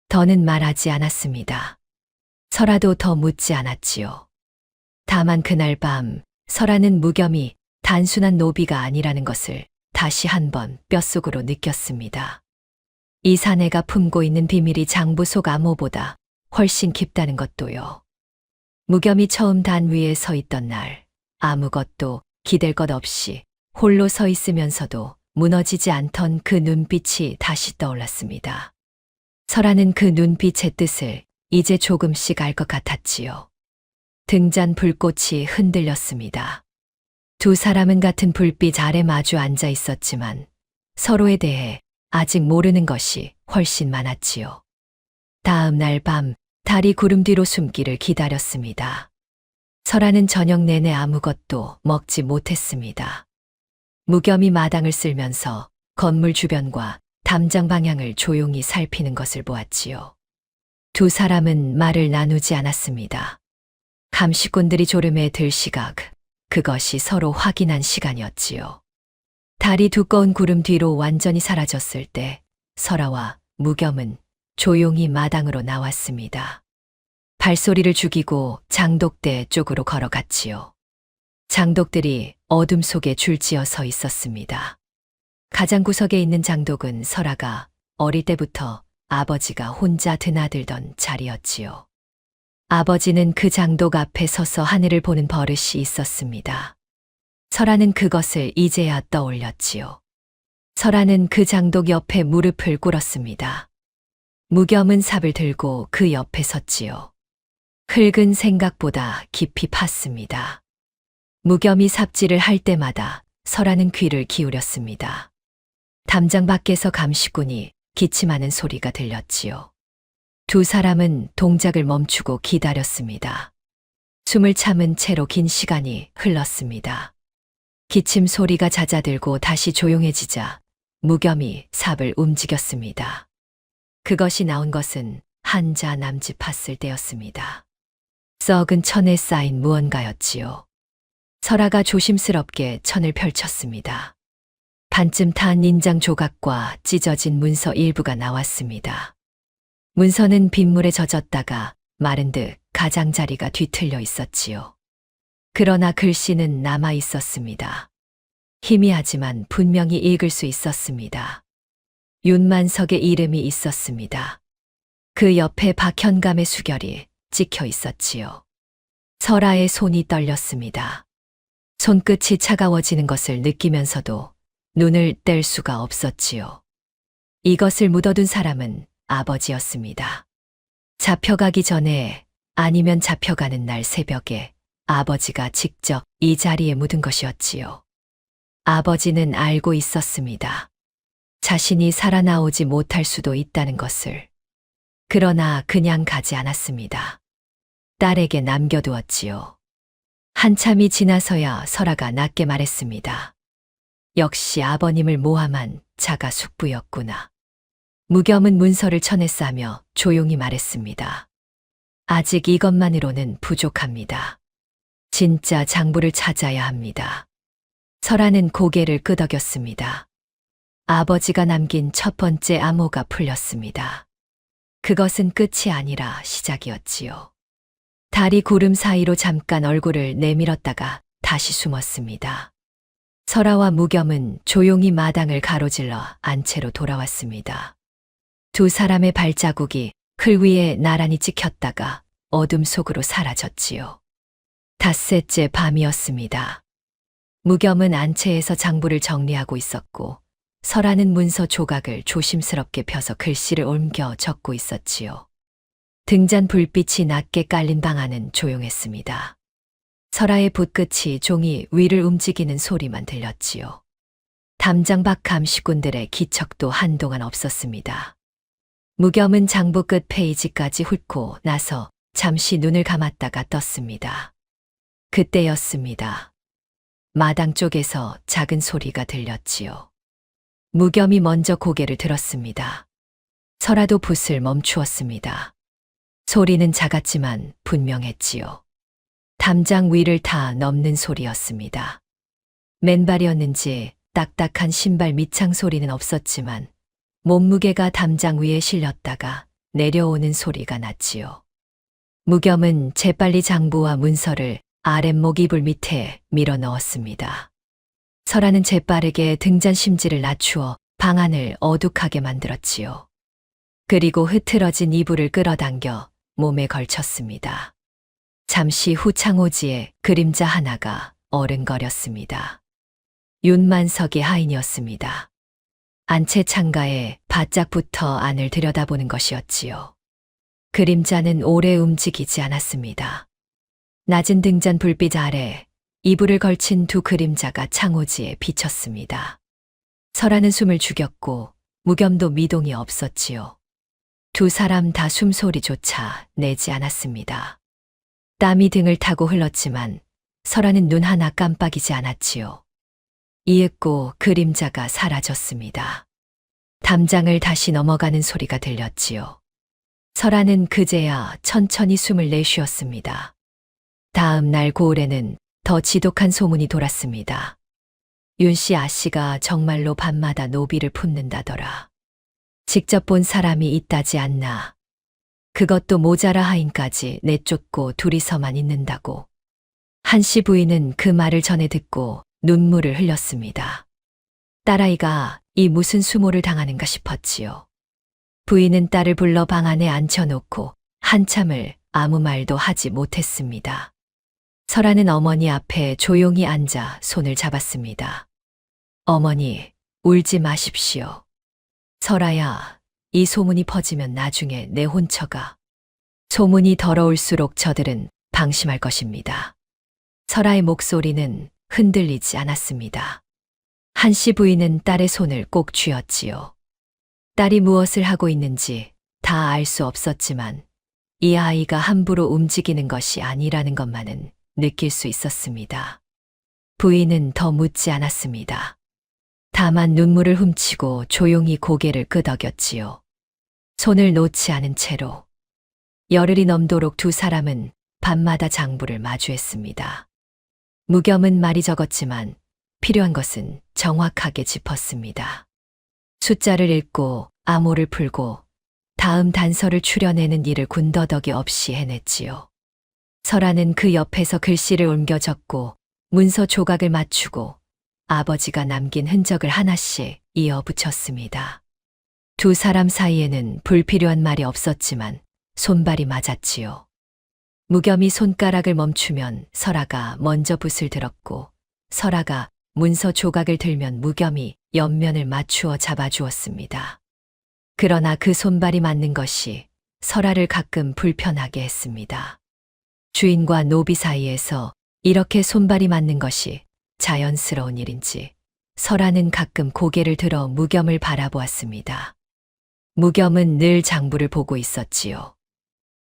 더는 말하지 않았습니다. 설아도 더 묻지 않았지요. 다만 그날 밤 설아는 무겸이 단순한 노비가 아니라는 것을 다시 한번 뼛속으로 느꼈습니다. 이 사내가 품고 있는 비밀이 장부 속 암호보다 훨씬 깊다는 것도요. 무겸이 처음 단 위에 서 있던 날 아무것도 기댈 것 없이 홀로 서 있으면서도 무너지지 않던 그 눈빛이 다시 떠올랐습니다. 설아는 그 눈빛의 뜻을 이제 조금씩 알 것 같았지요. 등잔 불꽃이 흔들렸습니다. 2 사람은 같은 불빛 아래 마주 앉아 있었지만 서로에 대해 아직 모르는 것이 훨씬 많았지요. 다음 날 밤 달이 구름 뒤로 숨기를 기다렸습니다. 설아는 저녁 내내 아무것도 먹지 못했습니다. 무겸이 마당을 쓸면서 건물 주변과 담장 방향을 조용히 살피는 것을 보았지요. 2 사람은 말을 나누지 않았습니다. 감시꾼들이 졸음에 들 시각, 그것이 서로 확인한 시간이었지요. 달이 두꺼운 구름 뒤로 완전히 사라졌을 때 설아와 무겸은 조용히 마당으로 나왔습니다. 발소리를 죽이고 장독대 쪽으로 걸어갔지요. 장독들이 어둠 속에 줄지어 서 있었습니다. 가장 구석에 있는 장독은 설아가 어릴 때부터 아버지가 혼자 드나들던 자리였지요. 아버지는 그 장독 앞에 서서 하늘을 보는 버릇이 있었습니다. 설아는 그것을 이제야 떠올렸지요. 설아는 그 장독 옆에 무릎을 꿇었습니다. 무겸은 삽을 들고 그 옆에 섰지요. 흙은 생각보다 깊이 팠습니다. 무겸이 삽질을 할 때마다 설아는 귀를 기울였습니다. 담장 밖에서 감시꾼이 기침하는 소리가 들렸지요. 2 사람은 동작을 멈추고 기다렸습니다. 숨을 참은 채로 긴 시간이 흘렀습니다. 기침 소리가 잦아들고 다시 조용해지자 무겸이 삽을 움직였습니다. 그것이 나온 것은 한자 남짓했을 때였습니다. 썩은 천에 쌓인 무언가였지요. 설아가 조심스럽게 천을 펼쳤습니다. 반쯤 탄 인장 조각과 찢어진 문서 일부가 나왔습니다. 문서는 빗물에 젖었다가 마른 듯 가장자리가 뒤틀려 있었지요. 그러나 글씨는 남아 있었습니다. 희미하지만 분명히 읽을 수 있었습니다. 윤만석의 이름이 있었습니다. 그 옆에 박현감의 수결이 찍혀 있었지요. 설아의 손이 떨렸습니다. 손끝이 차가워지는 것을 느끼면서도 눈을 뗄 수가 없었지요. 이것을 묻어둔 사람은 아버지였습니다. 잡혀가기 전에 아니면 잡혀가는 날 새벽에 아버지가 직접 이 자리에 묻은 것이었지요. 아버지는 알고 있었습니다. 자신이 살아나오지 못할 수도 있다는 것을. 그러나 그냥 가지 않았습니다. 딸에게 남겨두었지요. 한참이 지나서야 설아가 낮게 말했습니다. 역시 아버님을 모함한 자가 숙부였구나. 무겸은 문서를 쳐냈으며 조용히 말했습니다. 아직 이것만으로는 부족합니다. 진짜 장부를 찾아야 합니다. 설아는 고개를 끄덕였습니다. 아버지가 남긴 첫 번째 암호가 풀렸습니다. 그것은 끝이 아니라 시작이었지요. 달이 구름 사이로 잠깐 얼굴을 내밀었다가 다시 숨었습니다. 설아와 무겸은 조용히 마당을 가로질러 안채로 돌아왔습니다. 두 사람의 발자국이 클 위에 나란히 찍혔다가 어둠 속으로 사라졌지요. 닷새째 밤이었습니다. 무겸은 안채에서 장부를 정리하고 있었고 설아는 문서 조각을 조심스럽게 펴서 글씨를 옮겨 적고 있었지요. 등잔 불빛이 낮게 깔린 방 안은 조용했습니다. 설아의 붓끝이 종이 위를 움직이는 소리만 들렸지요. 담장 밖 감시꾼들의 기척도 한동안 없었습니다. 무겸은 장부 끝 페이지까지 훑고 나서 잠시 눈을 감았다가 떴습니다. 그때였습니다. 마당 쪽에서 작은 소리가 들렸지요. 무겸이 먼저 고개를 들었습니다. 설아도 붓을 멈추었습니다. 소리는 작았지만 분명했지요. 담장 위를 다 넘는 소리였습니다. 맨발이었는지 딱딱한 신발 밑창 소리는 없었지만 몸무게가 담장 위에 실렸다가 내려오는 소리가 났지요. 무겸은 재빨리 장부와 문서를 아랫목 이불 밑에 밀어 넣었습니다. 설아는 재빠르게 등잔 심지를 낮추어 방 안을 어둑하게 만들었지요. 그리고 흐트러진 이불을 끌어당겨 몸에 걸쳤습니다. 잠시 후 창호지에 그림자 하나가 어른거렸습니다. 윤만석의 하인이었습니다. 안채 창가에 바짝 붙어 안을 들여다보는 것이었지요. 그림자는 오래 움직이지 않았습니다. 낮은 등잔 불빛 아래 이불을 걸친 두 그림자가 창호지에 비쳤습니다. 설아는 숨을 죽였고 무겸도 미동이 없었지요. 두 사람 다 숨소리조차 내지 않았습니다. 땀이 등을 타고 흘렀지만 설아는 눈 하나 깜빡이지 않았지요. 이윽고 그림자가 사라졌습니다. 담장을 다시 넘어가는 소리가 들렸지요. 설아는 그제야 천천히 숨을 내쉬었습니다. 다음 날 고을에는 더 지독한 소문이 돌았습니다. 윤씨 아씨가 정말로 밤마다 노비를 품는다더라. 직접 본 사람이 있다지 않나. 그것도 모자라 하인까지 내쫓고 둘이서만 있는다고. 한씨 부인은 그 말을 전해 듣고 눈물을 흘렸습니다. 딸아이가 이 무슨 수모를 당하는가 싶었지요. 부인은 딸을 불러 방 안에 앉혀놓고 한참을 아무 말도 하지 못했습니다. 설아는 어머니 앞에 조용히 앉아 손을 잡았습니다. 어머니, 울지 마십시오. 설아야, 이 소문이 퍼지면 나중에 내 혼처가. 소문이 더러울수록 저들은 방심할 것입니다. 설아의 목소리는 흔들리지 않았습니다. 한씨 부인은 딸의 손을 꼭 쥐었지요. 딸이 무엇을 하고 있는지 다 알 수 없었지만 이 아이가 함부로 움직이는 것이 아니라는 것만은 느낄 수 있었습니다. 부인은 더 묻지 않았습니다. 다만 눈물을 훔치고 조용히 고개를 끄덕였지요. 손을 놓지 않은 채로. 열흘이 넘도록 두 사람은 밤마다 장부를 마주했습니다. 무겸은 말이 적었지만 필요한 것은 정확하게 짚었습니다. 숫자를 읽고 암호를 풀고 다음 단서를 추려내는 일을 군더더기 없이 해냈지요. 설아는 그 옆에서 글씨를 옮겨 적고 문서 조각을 맞추고 아버지가 남긴 흔적을 하나씩 이어 붙였습니다. 두 사람 사이에는 불필요한 말이 없었지만 손발이 맞았지요. 무겸이 손가락을 멈추면 설아가 먼저 붓을 들었고 설아가 문서 조각을 들면 무겸이 옆면을 맞추어 잡아주었습니다. 그러나 그 손발이 맞는 것이 설아를 가끔 불편하게 했습니다. 주인과 노비 사이에서 이렇게 손발이 맞는 것이 자연스러운 일인지 설아는 가끔 고개를 들어 무겸을 바라보았습니다. 무겸은 늘 장부를 보고 있었지요.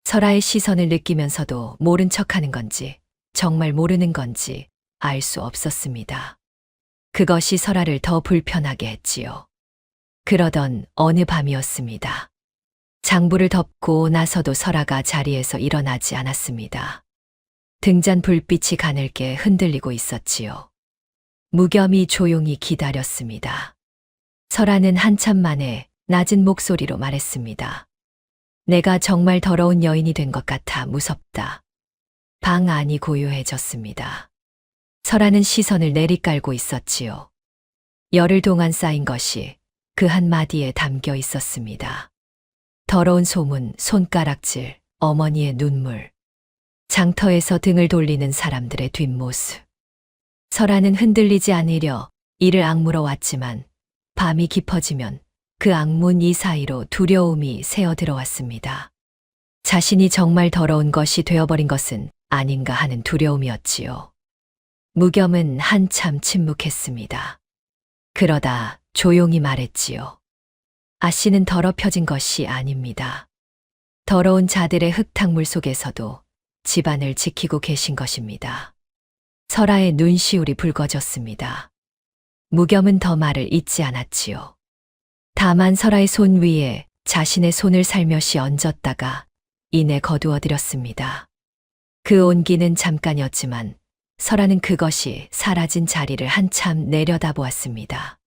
설아의 시선을 느끼면서도 모른 척하는 건지 정말 모르는 건지 알 수 없었습니다. 그것이 설아를 더 불편하게 했지요. 그러던 어느 밤이었습니다. 장부를 덮고 나서도 설아가 자리에서 일어나지 않았습니다. 등잔 불빛이 가늘게 흔들리고 있었지요. 무겸이 조용히 기다렸습니다. 설아는 한참 만에 낮은 목소리로 말했습니다. 내가 정말 더러운 여인이 된 것 같아 무섭다. 방 안이 고요해졌습니다. 설아는 시선을 내리깔고 있었지요. 열흘 동안 쌓인 것이 그 한마디에 담겨 있었습니다. 더러운 소문, 손가락질, 어머니의 눈물, 장터에서 등을 돌리는 사람들의 뒷모습. 설아는 흔들리지 않으려 이를 악물어 왔지만 밤이 깊어지면 그 악문 이 사이로 두려움이 새어 들어왔습니다. 자신이 정말 더러운 것이 되어버린 것은 아닌가 하는 두려움이었지요. 무겸은 한참 침묵했습니다. 그러다 조용히 말했지요. 아씨는 더럽혀진 것이 아닙니다. 더러운 자들의 흙탕물 속에서도 집안을 지키고 계신 것입니다. 설아의 눈시울이 붉어졌습니다. 무겸은 더 말을 잇지 않았지요. 다만 설아의 손 위에 자신의 손을 살며시 얹었다가 이내 거두어들였습니다. 그 온기는 잠깐이었지만 설아는 그것이 사라진 자리를 한참 내려다보았습니다.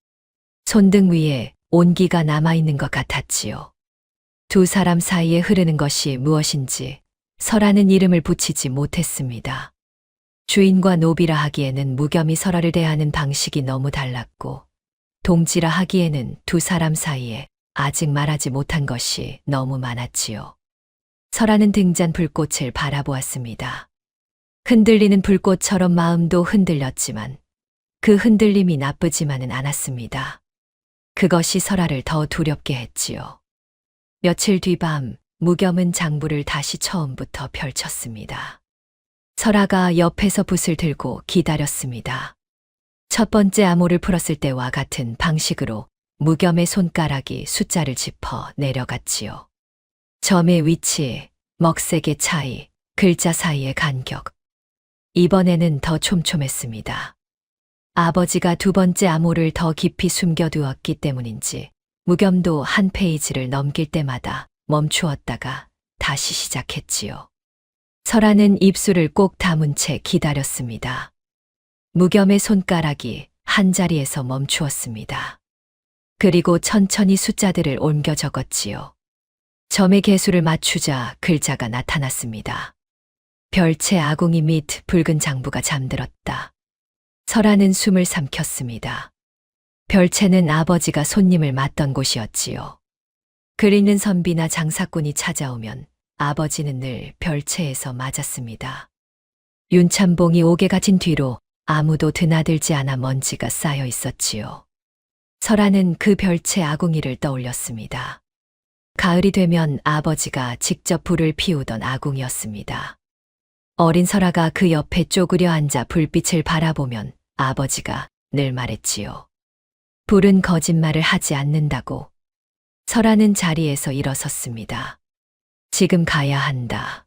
손등 위에 온기가 남아있는 것 같았지요. 두 사람 사이에 흐르는 것이 무엇인지 설아는 이름을 붙이지 못했습니다. 주인과 노비라 하기에는 무겸이 설아를 대하는 방식이 너무 달랐고 동지라 하기에는 두 사람 사이에 아직 말하지 못한 것이 너무 많았지요. 설아는 등잔 불꽃을 바라보았습니다. 흔들리는 불꽃처럼 마음도 흔들렸지만 그 흔들림이 나쁘지만은 않았습니다. 그것이 설아를 더 두렵게 했지요. 며칠 뒤밤 무겸은 장부를 다시 처음부터 펼쳤습니다. 설아가 옆에서 붓을 들고 기다렸습니다. 첫 번째 암호를 풀었을 때와 같은 방식으로 무겸의 손가락이 숫자를 짚어 내려갔지요. 점의 위치, 먹색의 차이, 글자 사이의 간격. 이번에는 더 촘촘했습니다. 아버지가 두 번째 암호를 더 깊이 숨겨두었기 때문인지 무겸도 한 페이지를 넘길 때마다 멈추었다가 다시 시작했지요. 설아는 입술을 꼭 다문 채 기다렸습니다. 무겸의 손가락이 한 자리에서 멈추었습니다. 그리고 천천히 숫자들을 옮겨 적었지요. 점의 개수를 맞추자 글자가 나타났습니다. 별채 아궁이 및 붉은 장부가 잠들었다. 설아는 숨을 삼켰습니다. 별채는 아버지가 손님을 맞던 곳이었지요. 글 읽는 선비나 장사꾼이 찾아오면 아버지는 늘 별채에서 맞았습니다. 윤참봉이 옥에 갇힌 뒤로 아무도 드나들지 않아 먼지가 쌓여 있었지요. 설아는 그 별채 아궁이를 떠올렸습니다. 가을이 되면 아버지가 직접 불을 피우던 아궁이었습니다. 어린 설아가 그 옆에 쪼그려 앉아 불빛을 바라보면 아버지가 늘 말했지요. 불은 거짓말을 하지 않는다고. 설아는 자리에서 일어섰습니다. 지금 가야 한다.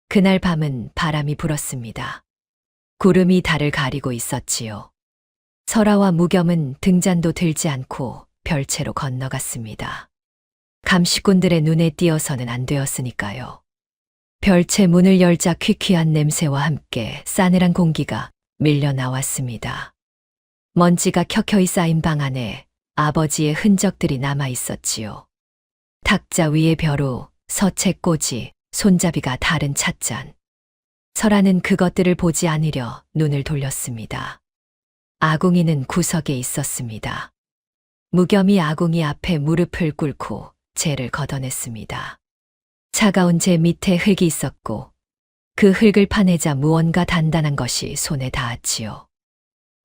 그날 밤은 바람이 불었습니다. 구름이 달을 가리고 있었지요. 설아와 무겸은 등잔도 들지 않고 별채로 건너갔습니다. 감시꾼들의 눈에 띄어서는 안 되었으니까요. 별채 문을 열자 퀴퀴한 냄새와 함께 싸늘한 공기가 밀려 나왔습니다. 먼지가 켜켜이 쌓인 방 안에 아버지의 흔적들이 남아 있었지요. 탁자 위에 벼루, 서채꽂이, 손잡이가 다른 찻잔. 설아는 그것들을 보지 않으려 눈을 돌렸습니다. 아궁이는 구석에 있었습니다. 무겸이 아궁이 앞에 무릎을 꿇고 재를 걷어냈습니다. 차가운 재 밑에 흙이 있었고 그 흙을 파내자 무언가 단단한 것이 손에 닿았지요.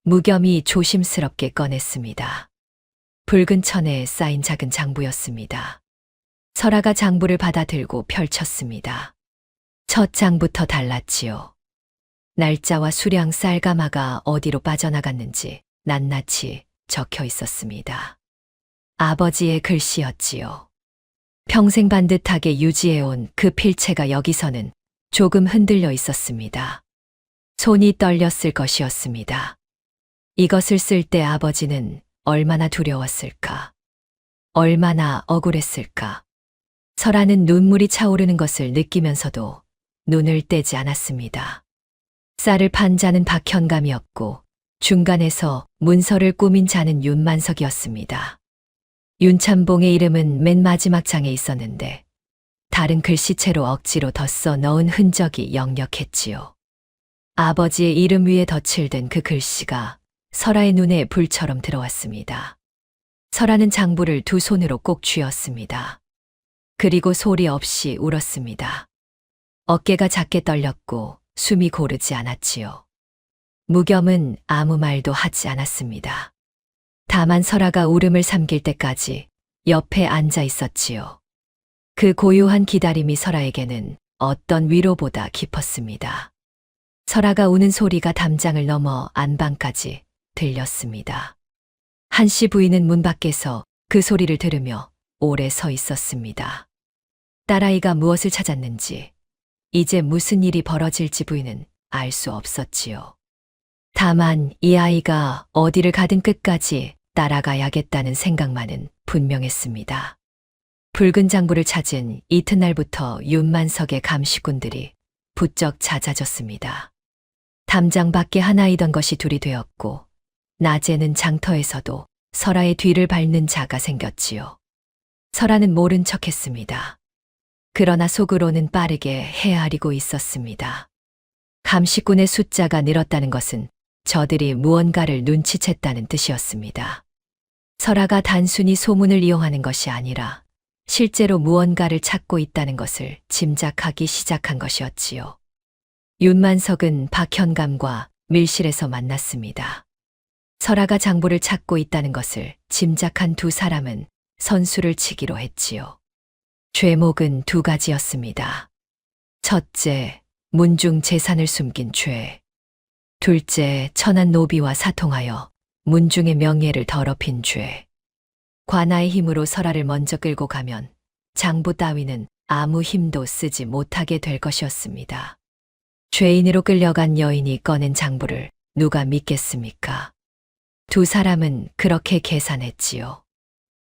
무겸이 조심스럽게 꺼냈습니다. 붉은 천에 쌓인 작은 장부였습니다. 설아가 장부를 받아 들고 펼쳤습니다. 첫 장부터 달랐지요. 날짜와 수량 쌀가마가 어디로 빠져나갔는지 낱낱이 적혀 있었습니다. 아버지의 글씨였지요. 평생 반듯하게 유지해온 그 필체가 여기서는 조금 흔들려 있었습니다. 손이 떨렸을 것이었습니다. 이것을 쓸 때 아버지는 얼마나 두려웠을까? 얼마나 억울했을까? 설아는 눈물이 차오르는 것을 느끼면서도 눈을 떼지 않았습니다. 쌀을 판 자는 박현감이었고 중간에서 문서를 꾸민 자는 윤만석이었습니다. 윤참봉의 이름은 맨 마지막 장에 있었는데 다른 글씨체로 억지로 덧써 넣은 흔적이 역력했지요. 아버지의 이름 위에 덧칠된 그 글씨가 설아의 눈에 불처럼 들어왔습니다. 설아는 장부를 두 손으로 꼭 쥐었습니다. 그리고 소리 없이 울었습니다. 어깨가 작게 떨렸고 숨이 고르지 않았지요. 무겸은 아무 말도 하지 않았습니다. 다만 설아가 울음을 삼킬 때까지 옆에 앉아 있었지요. 그 고요한 기다림이 설아에게는 어떤 위로보다 깊었습니다. 설아가 우는 소리가 담장을 넘어 안방까지 들렸습니다. 한씨 부인은 문 밖에서 그 소리를 들으며 오래 서 있었습니다. 딸아이가 무엇을 찾았는지, 이제 무슨 일이 벌어질지 부인은 알 수 없었지요. 다만 이 아이가 어디를 가든 끝까지 따라가야겠다는 생각만은 분명했습니다. 붉은 장부를 찾은 이튿날부터 윤만석의 감시꾼들이 부쩍 잦아졌습니다. 담장 밖에 하나이던 것이 둘이 되었고 낮에는 장터에서도 설아의 뒤를 밟는 자가 생겼지요. 설아는 모른 척했습니다. 그러나 속으로는 빠르게 헤아리고 있었습니다. 감시꾼의 숫자가 늘었다는 것은 저들이 무언가를 눈치챘다는 뜻이었습니다. 설아가 단순히 소문을 이용하는 것이 아니라 실제로 무언가를 찾고 있다는 것을 짐작하기 시작한 것이었지요. 윤만석은 박현감과 밀실에서 만났습니다. 설아가 장부를 찾고 있다는 것을 짐작한 두 사람은 선수를 치기로 했지요. 죄목은 두 가지였습니다. 첫째, 문중 재산을 숨긴 죄. 둘째, 천한 노비와 사통하여 문중의 명예를 더럽힌 죄. 관아의 힘으로 설아를 먼저 끌고 가면 장부 따위는 아무 힘도 쓰지 못하게 될 것이었습니다. 죄인으로 끌려간 여인이 꺼낸 장부를 누가 믿겠습니까? 두 사람은 그렇게 계산했지요.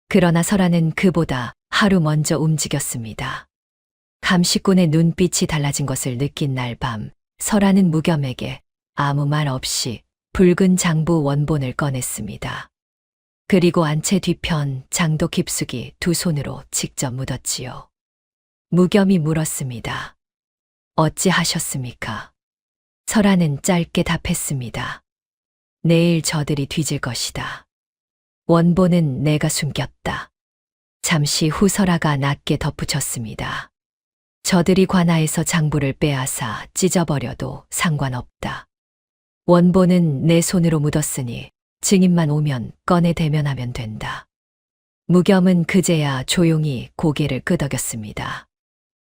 그러나 설아는 그보다 하루 먼저 움직였습니다. 감시꾼의 눈빛이 달라진 것을 느낀 날 밤, 설아는 무겸에게 아무 말 없이 붉은 장부 원본을 꺼냈습니다. 그리고 안채 뒤편 장도 깊숙이 두 손으로 직접 묻었지요. 무겸이 물었습니다. 어찌 하셨습니까? 설아는 짧게 답했습니다. 내일 저들이 뒤질 것이다. 원본은 내가 숨겼다. 잠시 후 설아가 낮게 덧붙였습니다. 저들이 관아에서 장부를 빼앗아 찢어버려도 상관없다. 원본은 내 손으로 묻었으니 증인만 오면 꺼내 대면하면 된다. 무겸은 그제야 조용히 고개를 끄덕였습니다.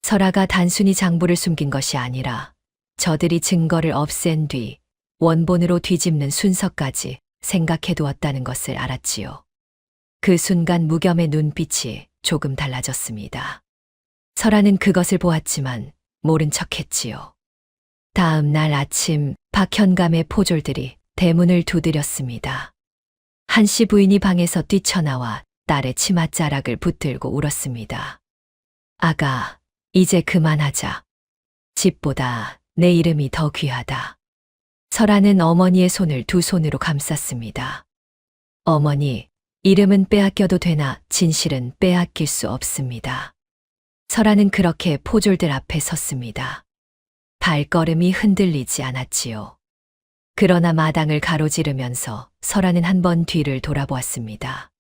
설아가 단순히 장부를 숨긴 것이 아니라 저들이 증거를 없앤 뒤 원본으로 뒤집는 순서까지 생각해 두었다는 것을 알았지요. 그 순간 무겸의 눈빛이 조금 달라졌습니다. 설아는 그것을 보았지만 모른 척했지요. 다음 날 아침 박현감의 포졸들이 대문을 두드렸습니다. 한씨 부인이 방에서 뛰쳐나와 딸의 치맛자락을 붙들고 울었습니다. 아가, 이제 그만하자. 집보다 내 이름이 더 귀하다. 설아는 어머니의 손을 두 손으로 감쌌습니다. 어머니, 이름은 빼앗겨도 되나 진실은 빼앗길 수 없습니다. 설아는 그렇게 포졸들 앞에 섰습니다. 발걸음이 흔들리지 않았지요. 그러나 마당을 가로지르면서 설아는 한 번 뒤를 돌아보았습니다.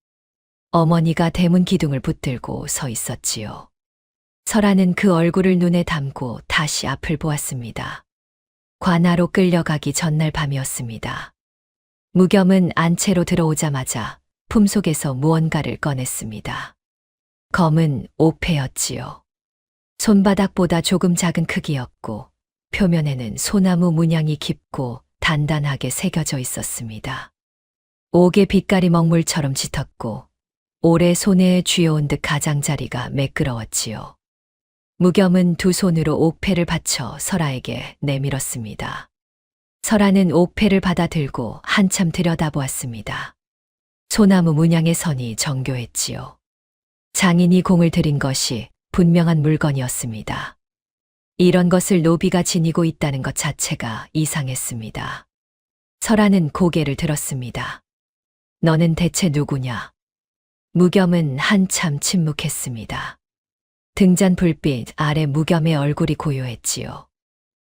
어머니가 대문 기둥을 붙들고 서 있었지요. 설아는 그 얼굴을 눈에 담고 다시 앞을 보았습니다. 관아로 끌려가기 전날 밤이었습니다. 무겸은 안채로 들어오자마자 품속에서 무언가를 꺼냈습니다. 검은 옥패였지요. 손바닥보다 조금 작은 크기였고 표면에는 소나무 문양이 깊고 단단하게 새겨져 있었습니다. 옥의 빛깔이 먹물처럼 짙었고 오래 손에 쥐어온 듯 가장자리가 매끄러웠지요. 무겸은 두 손으로 옥패를 받쳐 설아에게 내밀었습니다. 설아는 옥패를 받아 들고 한참 들여다보았습니다. 소나무 문양의 선이 정교했지요. 장인이 공을 들인 것이 분명한 물건이었습니다. 이런 것을 노비가 지니고 있다는 것 자체가 이상했습니다. 설아는 고개를 들었습니다. 너는 대체 누구냐? 무겸은 한참 침묵했습니다. 등잔 불빛 아래 무겸의 얼굴이 고요했지요.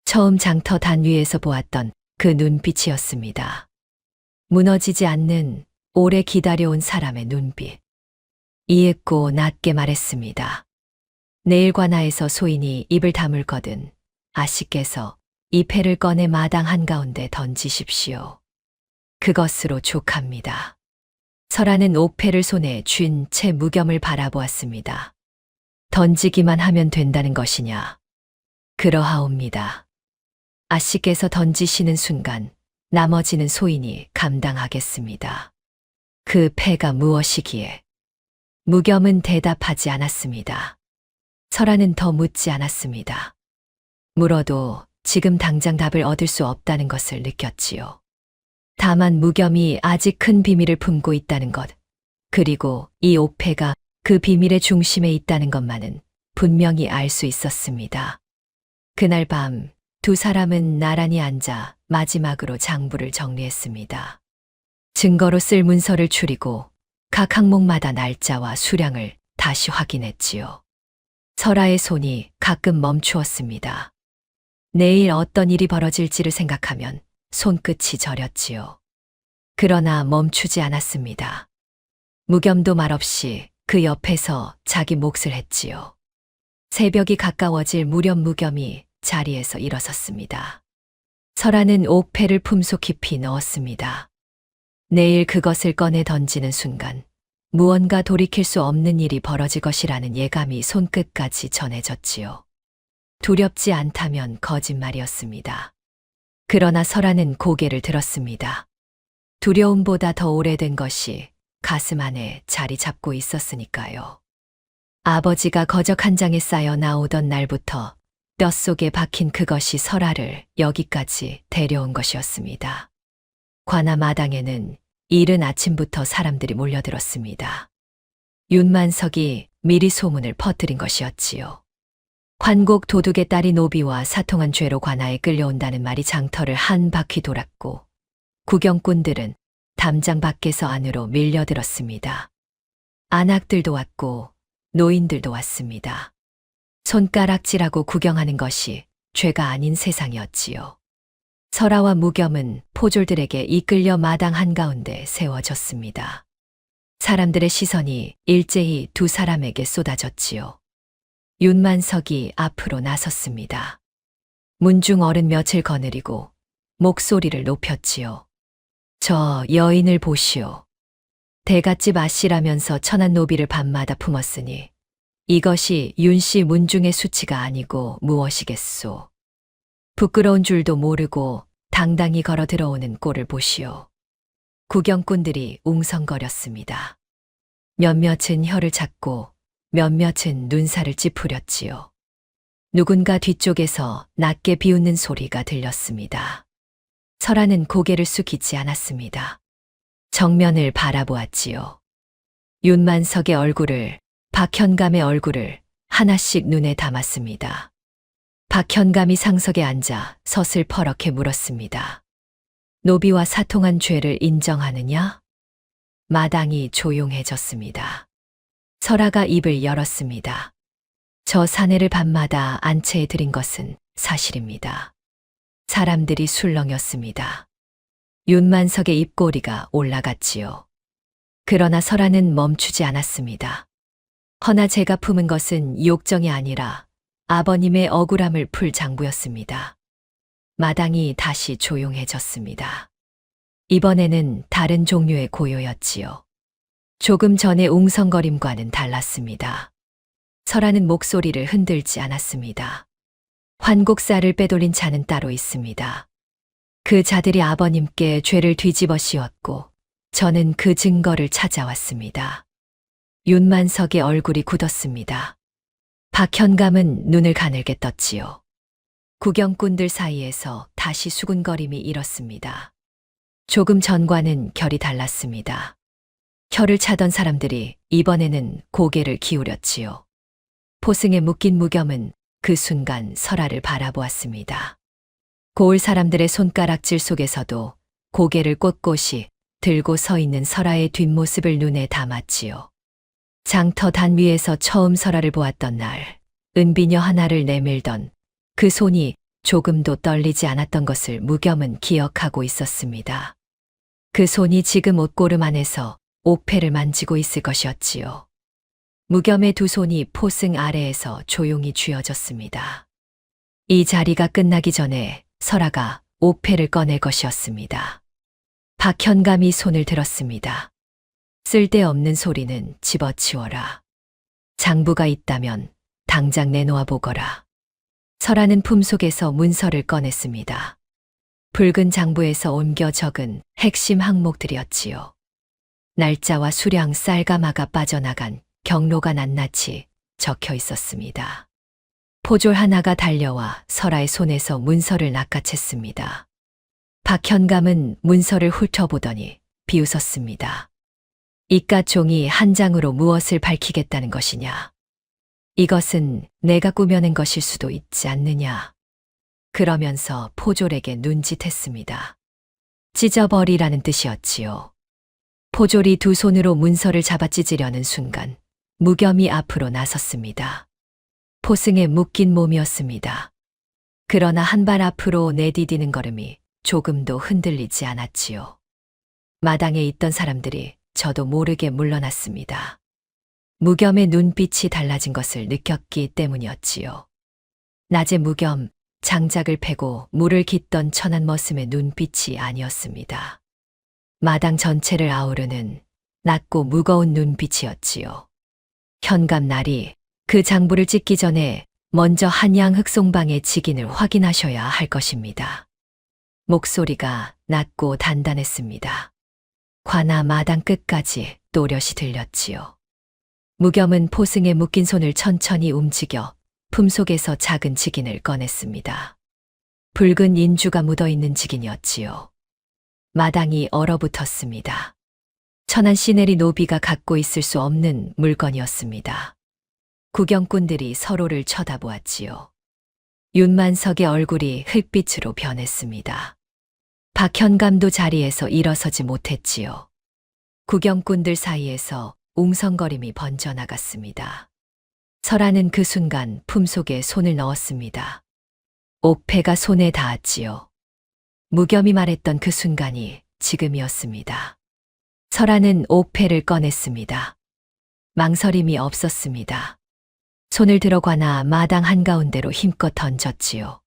처음 장터 단 위에서 보았던 그 눈빛이었습니다. 무너지지 않는 오래 기다려온 사람의 눈빛. 이윽고 낮게 말했습니다. 내일 관아에서 소인이 입을 다물거든 아씨께서 이 패를 꺼내 마당 한가운데 던지십시오. 그것으로 족합니다. 설아는 옥패를 손에 쥔 채 무겸을 바라보았습니다. 던지기만 하면 된다는 것이냐? 그러하옵니다. 아씨께서 던지시는 순간 나머지는 소인이 감당하겠습니다. 그 패가 무엇이기에? 무겸은 대답하지 않았습니다. 설아는 더 묻지 않았습니다. 물어도 지금 당장 답을 얻을 수 없다는 것을 느꼈지요. 다만 무겸이 아직 큰 비밀을 품고 있다는 것, 그리고 이 옥패가 그 비밀의 중심에 있다는 것만은 분명히 알 수 있었습니다. 그날 밤 두 사람은 나란히 앉아 마지막으로 장부를 정리했습니다. 증거로 쓸 문서를 추리고 각 항목마다 날짜와 수량을 다시 확인했지요. 설아의 손이 가끔 멈추었습니다. 내일 어떤 일이 벌어질지를 생각하면 손끝이 저렸지요. 그러나 멈추지 않았습니다. 무겸도 말없이 그 옆에서 자기 몫을 했지요. 새벽이 가까워질 무렵 무겸이 자리에서 일어섰습니다. 설아는 옥패를 품속 깊이 넣었습니다. 내일 그것을 꺼내 던지는 순간 무언가 돌이킬 수 없는 일이 벌어질 것이라는 예감이 손끝까지 전해졌지요. 두렵지 않다면 거짓말이었습니다. 그러나 설아는 고개를 들었습니다. 두려움보다 더 오래된 것이 가슴 안에 자리 잡고 있었으니까요. 아버지가 거적 한 장에 쌓여 나오던 날부터 뼛속에 박힌 그것이 설아를 여기까지 데려온 것이었습니다. 관아 마당에는 이른 아침부터 사람들이 몰려들었습니다. 윤만석이 미리 소문을 퍼뜨린 것이었지요. 관곡 도둑의 딸이 노비와 사통한 죄로 관아에 끌려온다는 말이 장터를 한 바퀴 돌았고 구경꾼들은 담장 밖에서 안으로 밀려들었습니다. 안악들도 왔고 노인들도 왔습니다. 손가락질하고 구경하는 것이 죄가 아닌 세상이었지요. 설아와 무겸은 포졸들에게 이끌려 마당 한가운데 세워졌습니다. 사람들의 시선이 일제히 두 사람에게 쏟아졌지요. 윤만석이 앞으로 나섰습니다. 문중 어른 몇을 거느리고 목소리를 높였지요. 저 여인을 보시오. 대갓집 아씨라면서 천한 노비를 밤마다 품었으니 이것이 윤씨 문중의 수치가 아니고 무엇이겠소. 부끄러운 줄도 모르고 당당히 걸어 들어오는 꼴을 보시오. 구경꾼들이 웅성거렸습니다. 몇몇은 혀를 찾고 몇몇은 눈살을 찌푸렸지요. 누군가 뒤쪽에서 낮게 비웃는 소리가 들렸습니다. 설아는 고개를 숙이지 않았습니다. 정면을 바라보았지요. 윤만석의 얼굴을, 박현감의 얼굴을 하나씩 눈에 담았습니다. 박현감이 상석에 앉아 서슬퍼렇게 물었습니다. 노비와 사통한 죄를 인정하느냐? 마당이 조용해졌습니다. 설아가 입을 열었습니다. 저 사내를 밤마다 안채해 드린 것은 사실입니다. 사람들이 술렁였습니다. 윤만석의 입꼬리가 올라갔지요. 그러나 설아는 멈추지 않았습니다. 허나 제가 품은 것은 욕정이 아니라 아버님의 억울함을 풀 장부였습니다. 마당이 다시 조용해졌습니다. 이번에는 다른 종류의 고요였지요. 조금 전의 웅성거림과는 달랐습니다. 설아는 목소리를 흔들지 않았습니다. 환곡사를 빼돌린 자는 따로 있습니다. 그 자들이 아버님께 죄를 뒤집어 씌웠고 저는 그 증거를 찾아왔습니다. 윤만석의 얼굴이 굳었습니다. 박현감은 눈을 가늘게 떴지요. 구경꾼들 사이에서 다시 수군거림이 일었습니다. 조금 전과는 결이 달랐습니다. 혀를 차던 사람들이 이번에는 고개를 기울였지요. 포승에 묶인 무겸은 그 순간 설아를 바라보았습니다. 고을 사람들의 손가락질 속에서도 고개를 꼿꼿이 들고 서 있는 설아의 뒷모습을 눈에 담았지요. 장터 단 위에서 처음 설아를 보았던 날, 은비녀 하나를 내밀던 그 손이 조금도 떨리지 않았던 것을 무겸은 기억하고 있었습니다. 그 손이 지금 옷고름 안에서 옥패를 만지고 있을 것이었지요. 무겸의 두 손이 포승 아래에서 조용히 쥐어졌습니다. 이 자리가 끝나기 전에 설아가 옥패를 꺼낼 것이었습니다. 박현감이 손을 들었습니다. 쓸데없는 소리는 집어치워라. 장부가 있다면 당장 내놓아 보거라. 설아는 품속에서 문서를 꺼냈습니다. 붉은 장부에서 옮겨 적은 핵심 항목들이었지요. 날짜와 수량 쌀가마가 빠져나간 경로가 낱낱이 적혀 있었습니다. 포졸 하나가 달려와 설아의 손에서 문서를 낚아챘습니다. 박현감은 문서를 훑어보더니 비웃었습니다. 이깟 종이 한 장으로 무엇을 밝히겠다는 것이냐. 이것은 내가 꾸며낸 것일 수도 있지 않느냐. 그러면서 포졸에게 눈짓했습니다. 찢어버리라는 뜻이었지요. 포졸이 두 손으로 문서를 잡아 찢으려는 순간 무겸이 앞으로 나섰습니다. 포승에 묶인 몸이었습니다. 그러나 한 발 앞으로 내디디는 걸음이 조금도 흔들리지 않았지요. 마당에 있던 사람들이 저도 모르게 물러났습니다. 무겸의 눈빛이 달라진 것을 느꼈기 때문이었지요. 낮에 무겸, 장작을 패고 물을 깃던 천한 머슴의 눈빛이 아니었습니다. 마당 전체를 아우르는 낮고 무거운 눈빛이었지요. 현감날이 그 장부를 찍기 전에 먼저 한양 흑송방의 직인을 확인하셔야 할 것입니다. 목소리가 낮고 단단했습니다. 관아 마당 끝까지 또렷이 들렸지요. 무겸은 포승에 묶인 손을 천천히 움직여 품속에서 작은 직인을 꺼냈습니다. 붉은 인주가 묻어있는 직인이었지요. 마당이 얼어붙었습니다. 천안 시내리 노비가 갖고 있을 수 없는 물건이었습니다. 구경꾼들이 서로를 쳐다보았지요. 윤만석의 얼굴이 흙빛으로 변했습니다. 박현감도 자리에서 일어서지 못했지요. 구경꾼들 사이에서 웅성거림이 번져나갔습니다. 설아는 그 순간 품속에 손을 넣었습니다. 옥패가 손에 닿았지요. 무겸이 말했던 그 순간이 지금이었습니다. 설아는 옥패를 꺼냈습니다. 망설임이 없었습니다. 손을 들어 관아 마당 한가운데로 힘껏 던졌지요.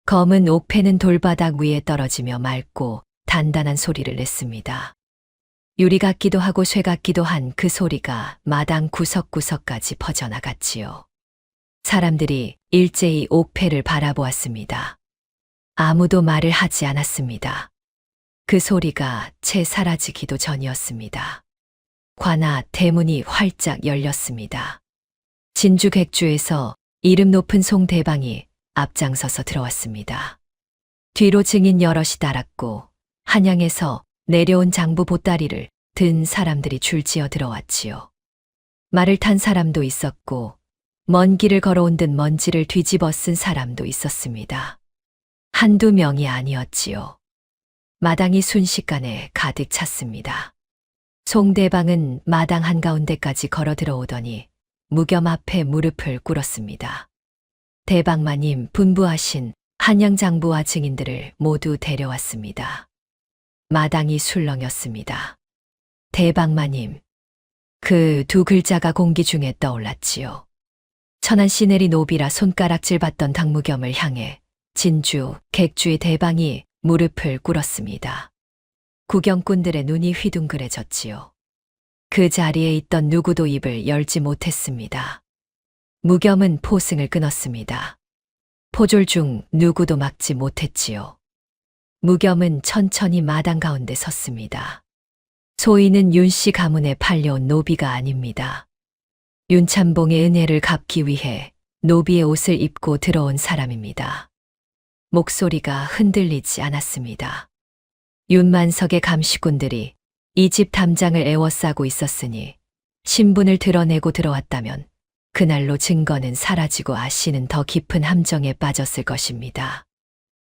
검은 옥패는 돌바닥 위에 떨어지며 맑고 단단한 소리를 냈습니다. 유리 같기도 하고 쇠 같기도 한 그 소리가 마당 구석구석까지 퍼져나갔지요. 사람들이 일제히 옥패를 바라보았습니다. 아무도 말을 하지 않았습니다. 그 소리가 채 사라지기도 전이었습니다. 관아 대문이 활짝 열렸습니다. 진주 객주에서 이름 높은 송대방이 앞장서서 들어왔습니다. 뒤로 증인 여럿이 따랐고 한양에서 내려온 장부 보따리를 든 사람들이 줄지어 들어왔지요. 말을 탄 사람도 있었고 먼 길을 걸어온 듯 먼지를 뒤집어 쓴 사람도 있었습니다. 한두 명이 아니었지요. 마당이 순식간에 가득 찼습니다. 송대방은 마당 한가운데까지 걸어 들어오더니 무겸 앞에 무릎을 꿇었습니다. 대방마님 분부하신 한양장부와 증인들을 모두 데려왔습니다. 마당이 술렁였습니다. 대방마님. 그 두 글자가 공기 중에 떠올랐지요. 천안 시내리 노비라 손가락질 받던 당무겸을 향해 진주, 객주의 대방이 무릎을 꿇었습니다. 구경꾼들의 눈이 휘둥그레졌지요. 그 자리에 있던 누구도 입을 열지 못했습니다. 무겸은 포승을 끊었습니다. 포졸 중 누구도 막지 못했지요. 무겸은 천천히 마당 가운데 섰습니다. 소인은 윤씨 가문에 팔려온 노비가 아닙니다. 윤참봉의 은혜를 갚기 위해 노비의 옷을 입고 들어온 사람입니다. 목소리가 흔들리지 않았습니다. 윤만석의 감시꾼들이 이 집 담장을 에워싸고 있었으니 신분을 드러내고 들어왔다면 그날로 증거는 사라지고 아씨는 더 깊은 함정에 빠졌을 것입니다.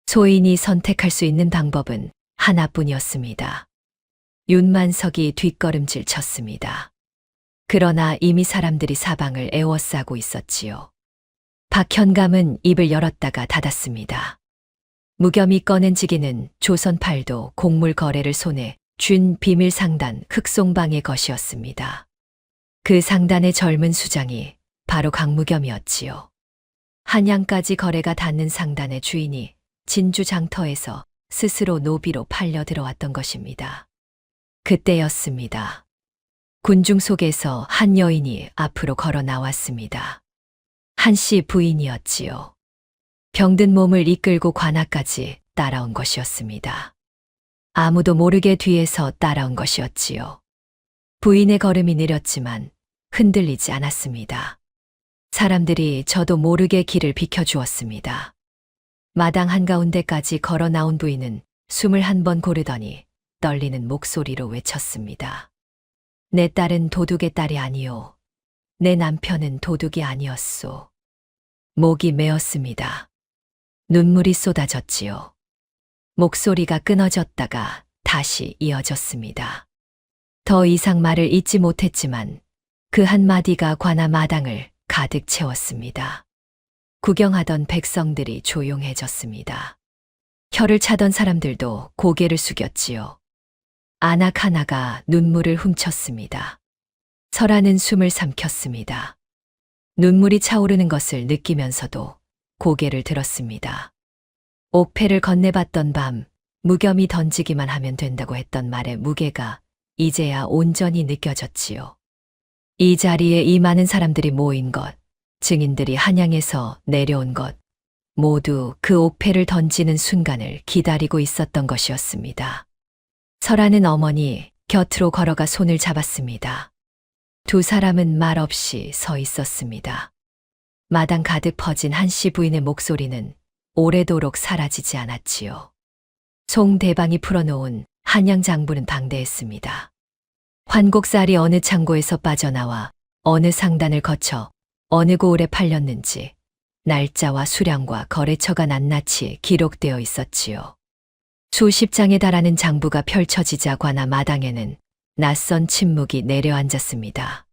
소인이 선택할 수 있는 방법은 하나뿐이었습니다. 윤만석이 뒷걸음질 쳤습니다. 그러나 이미 사람들이 사방을 에워싸고 있었지요. 박현감은 입을 열었다가 닫았습니다. 무겸이 꺼낸 지기는 조선팔도 곡물 거래를 손에 쥔 비밀 상단 흑송방의 것이었습니다. 그 상단의 젊은 수장이 바로 강무겸이었지요. 한양까지 거래가 닿는 상단의 주인이 진주 장터에서 스스로 노비로 팔려 들어왔던 것입니다. 그때였습니다. 군중 속에서 한 여인이 앞으로 걸어 나왔습니다. 한씨 부인이었지요. 병든 몸을 이끌고 관아까지 따라온 것이었습니다. 아무도 모르게 뒤에서 따라온 것이었지요. 부인의 걸음이 느렸지만 흔들리지 않았습니다. 사람들이 저도 모르게 길을 비켜주었습니다. 마당 한가운데까지 걸어 나온 부인은 숨을 한 번 고르더니 떨리는 목소리로 외쳤습니다. 내 딸은 도둑의 딸이 아니오. 내 남편은 도둑이 아니었소. 목이 메었습니다. 눈물이 쏟아졌지요. 목소리가 끊어졌다가 다시 이어졌습니다. 더 이상 말을 잇지 못했지만 그 한마디가 관아 마당을 가득 채웠습니다. 구경하던 백성들이 조용해졌습니다. 혀를 차던 사람들도 고개를 숙였지요. 안악 하나가 눈물을 훔쳤습니다. 설아는 숨을 삼켰습니다. 눈물이 차오르는 것을 느끼면서도 고개를 들었습니다. 옥패를 건네봤던 밤, 무겸이 던지기만 하면 된다고 했던 말의 무게가 이제야 온전히 느껴졌지요. 이 자리에 이 많은 사람들이 모인 것, 증인들이 한양에서 내려온 것, 모두 그 옥패를 던지는 순간을 기다리고 있었던 것이었습니다. 설아는 어머니 곁으로 걸어가 손을 잡았습니다. 두 사람은 말없이 서 있었습니다. 마당 가득 퍼진 한씨 부인의 목소리는 오래도록 사라지지 않았지요. 송대방이 풀어놓은 한양 장부는 방대했습니다. 환곡살이 어느 창고에서 빠져나와 어느 상단을 거쳐 어느 고을에 팔렸는지 날짜와 수량과 거래처가 낱낱이 기록되어 있었지요. 수십 장에 달하는 장부가 펼쳐지자 관아 마당에는 낯선 침묵이 내려앉았습니다.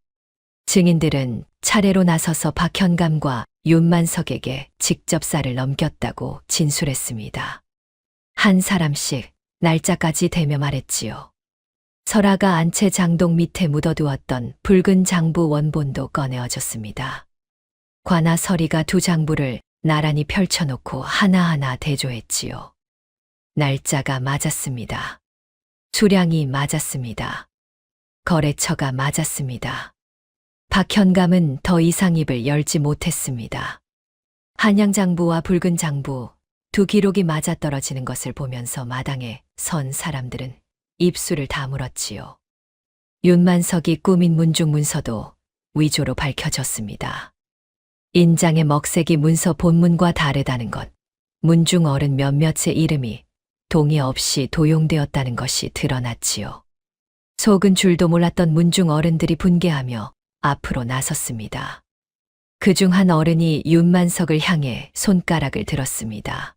증인들은 차례로 나서서 박현감과 윤만석에게 직접 쌀을 넘겼다고 진술했습니다. 한 사람씩 날짜까지 대며 말했지요. 설아가 안채 장독 밑에 묻어두었던 붉은 장부 원본도 꺼내어졌습니다. 관아 서리가 두 장부를 나란히 펼쳐놓고 하나하나 대조했지요. 날짜가 맞았습니다. 수량이 맞았습니다. 거래처가 맞았습니다. 박현감은 더 이상 입을 열지 못했습니다. 한양 장부와 붉은 장부, 두 기록이 맞아떨어지는 것을 보면서 마당에 선 사람들은 입술을 다물었지요. 윤만석이 꾸민 문중 문서도 위조로 밝혀졌습니다. 인장의 먹색이 문서 본문과 다르다는 것, 문중 어른 몇몇의 이름이 동의 없이 도용되었다는 것이 드러났지요. 속은 줄도 몰랐던 문중 어른들이 분개하며 앞으로 나섰습니다. 그중 한 어른이 윤만석을 향해 손가락을 들었습니다.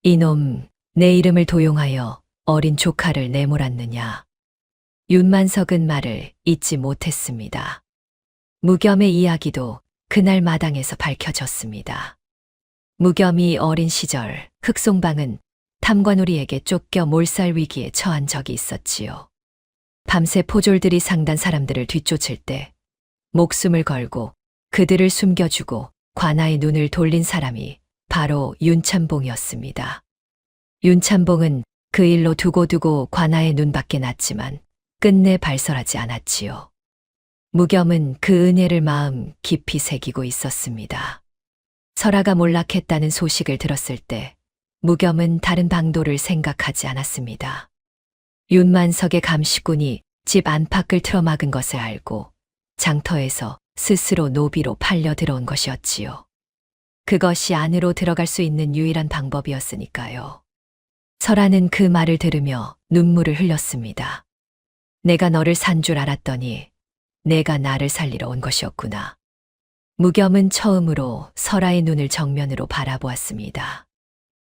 이놈, 내 이름을 도용하여 어린 조카를 내몰았느냐. 윤만석은 말을 잇지 못했습니다. 무겸의 이야기도 그날 마당에서 밝혀졌습니다. 무겸이 어린 시절 흑송방은 탐관오리에게 쫓겨 몰살 위기에 처한 적이 있었지요. 밤새 포졸들이 상단 사람들을 뒤쫓을 때 목숨을 걸고 그들을 숨겨주고 관아의 눈을 돌린 사람이 바로 윤참봉이었습니다. 윤참봉은 그 일로 두고두고 관아의 눈밖에 났지만 끝내 발설하지 않았지요. 무겸은 그 은혜를 마음 깊이 새기고 있었습니다. 설아가 몰락했다는 소식을 들었을 때 무겸은 다른 방도를 생각하지 않았습니다. 윤만석의 감시꾼이 집 안팎을 틀어막은 것을 알고 장터에서 스스로 노비로 팔려 들어온 것이었지요. 그것이 안으로 들어갈 수 있는 유일한 방법이었으니까요. 설아는 그 말을 들으며 눈물을 흘렸습니다. 내가 너를 산 줄 알았더니 내가 나를 살리러 온 것이었구나. 무겸은 처음으로 설아의 눈을 정면으로 바라보았습니다.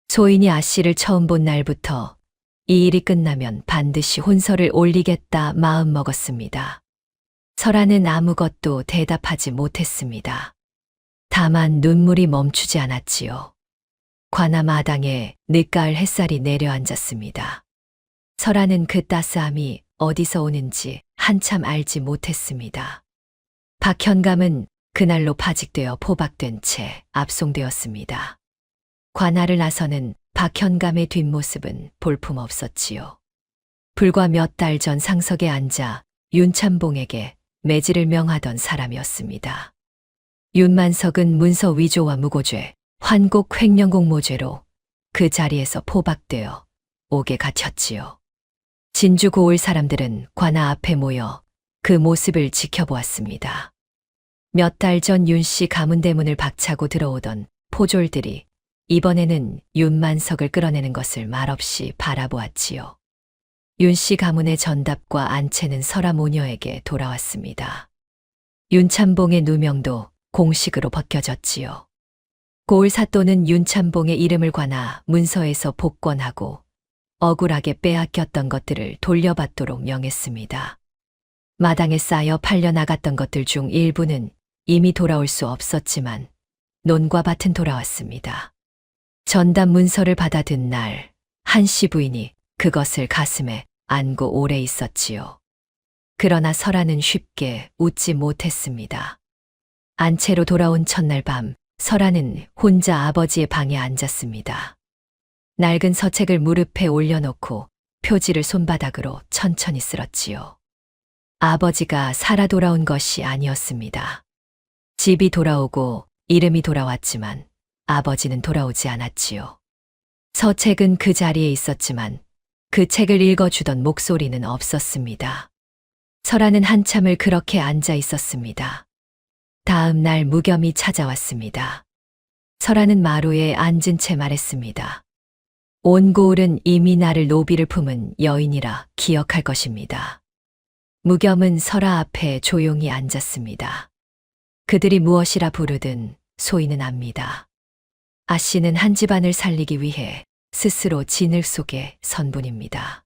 소인이 아씨를 처음 본 날부터 이 일이 끝나면 반드시 혼설을 올리겠다 마음먹었습니다. 설아는 아무것도 대답하지 못했습니다. 다만 눈물이 멈추지 않았지요. 관아 마당에 늦가을 햇살이 내려앉았습니다. 설아는 그 따스함이 어디서 오는지 한참 알지 못했습니다. 박현감은 그날로 파직되어 포박된 채 압송되었습니다. 관아를 나서는 박현감의 뒷모습은 볼품없었지요. 불과 몇 달 전 상석에 앉아 윤참봉에게 매질을 명하던 사람이었습니다. 윤만석은 문서 위조와 무고죄, 환곡 횡령공모죄로 그 자리에서 포박되어 옥에 갇혔지요. 진주 고을 사람들은 관아 앞에 모여 그 모습을 지켜보았습니다. 몇 달 전 윤씨 가문대문을 박차고 들어오던 포졸들이 이번에는 윤만석을 끌어내는 것을 말없이 바라보았지요. 윤씨 가문의 전답과 안채는 설아 모녀에게 돌아왔습니다. 윤참봉의 누명도 공식으로 벗겨졌지요. 고을 사또는 윤참봉의 이름을 관아 문서에서 복권하고 억울하게 빼앗겼던 것들을 돌려받도록 명했습니다. 마당에 쌓여 팔려나갔던 것들 중 일부는 이미 돌아올 수 없었지만 논과 밭은 돌아왔습니다. 전담 문서를 받아든 날, 한씨 부인이 그것을 가슴에 안고 오래 있었지요. 그러나 설아는 쉽게 웃지 못했습니다. 안채로 돌아온 첫날 밤, 설아는 혼자 아버지의 방에 앉았습니다. 낡은 서책을 무릎에 올려놓고 표지를 손바닥으로 천천히 쓸었지요. 아버지가 살아 돌아온 것이 아니었습니다. 집이 돌아오고 이름이 돌아왔지만 아버지는 돌아오지 않았지요. 서책은 그 자리에 있었지만 그 책을 읽어주던 목소리는 없었습니다. 설아는 한참을 그렇게 앉아 있었습니다. 다음 날 무겸이 찾아왔습니다. 설아는 마루에 앉은 채 말했습니다. 온 고을은 이미 나를 노비를 품은 여인이라 기억할 것입니다. 무겸은 설아 앞에 조용히 앉았습니다. 그들이 무엇이라 부르든 소인은 압니다. 아씨는 한 집안을 살리기 위해 스스로 진을 속에 선 분입니다.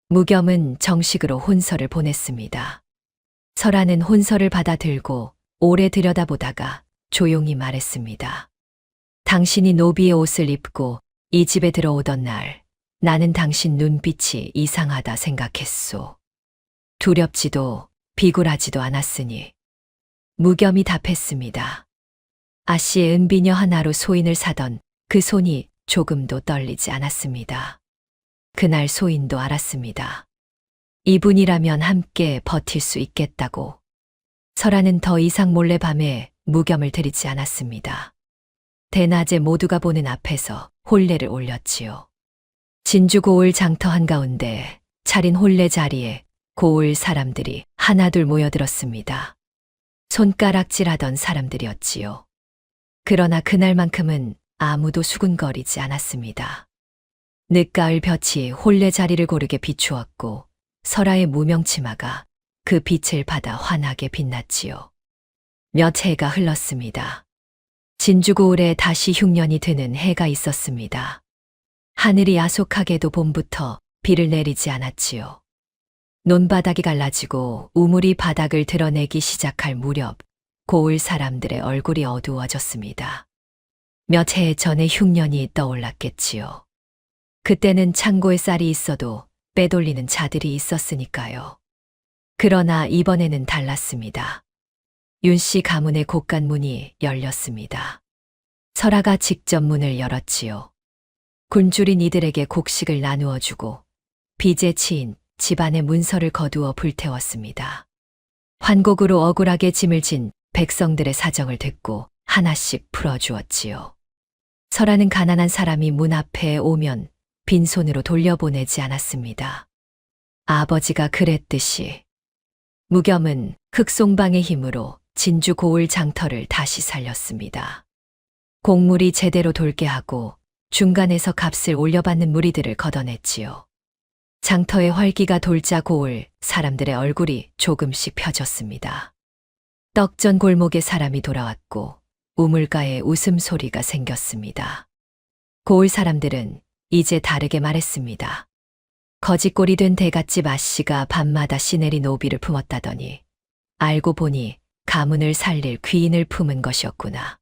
무겸은 정식으로 혼서를 보냈습니다. 설아는 혼서를 받아들고 오래 들여다보다가 조용히 말했습니다. 당신이 노비의 옷을 입고 이 집에 들어오던 날 나는 당신 눈빛이 이상하다 생각했소. 두렵지도 비굴하지도 않았으니. 무겸이 답했습니다. 아씨의 은비녀 하나로 소인을 사던 그 손이 조금도 떨리지 않았습니다. 그날 소인도 알았습니다. 이분이라면 함께 버틸 수 있겠다고. 설아는 더 이상 몰래 밤에 무겸을 들이지 않았습니다. 대낮에 모두가 보는 앞에서 혼례를 올렸지요. 진주 고을 장터 한가운데 차린 혼례 자리에 고을 사람들이 하나둘 모여들었습니다. 손가락질하던 사람들이었지요. 그러나 그날만큼은 아무도 수군거리지 않았습니다. 늦가을 볕이 혼례 자리를 고르게 비추었고 설아의 무명치마가 그 빛을 받아 환하게 빛났지요. 몇 해가 흘렀습니다. 진주고을에 다시 흉년이 드는 해가 있었습니다. 하늘이 야속하게도 봄부터 비를 내리지 않았지요. 논바닥이 갈라지고 우물이 바닥을 드러내기 시작할 무렵 고을 사람들의 얼굴이 어두워졌습니다. 몇 해 전에 흉년이 떠올랐겠지요. 그때는 창고에 쌀이 있어도 빼돌리는 자들이 있었으니까요. 그러나 이번에는 달랐습니다. 윤씨 가문의 곡간문이 열렸습니다. 설아가 직접 문을 열었지요. 굶주린 이들에게 곡식을 나누어 주고 빚에 치인 집안의 문서를 거두어 불태웠습니다. 환곡으로 억울하게 짐을 진 백성들의 사정을 듣고 하나씩 풀어주었지요. 설하는 가난한 사람이 문 앞에 오면 빈손으로 돌려보내지 않았습니다. 아버지가 그랬듯이 무겸은 흑송방의 힘으로 진주 고을 장터를 다시 살렸습니다. 곡물이 제대로 돌게 하고 중간에서 값을 올려받는 무리들을 걷어냈지요. 장터의 활기가 돌자 고을 사람들의 얼굴이 조금씩 펴졌습니다. 떡전 골목에 사람이 돌아왔고 우물가에 웃음소리가 생겼습니다. 고을 사람들은 이제 다르게 말했습니다. 거짓골이 된 대갓집 아씨가 밤마다 시내리 노비를 품었다더니 알고 보니 가문을 살릴 귀인을 품은 것이었구나.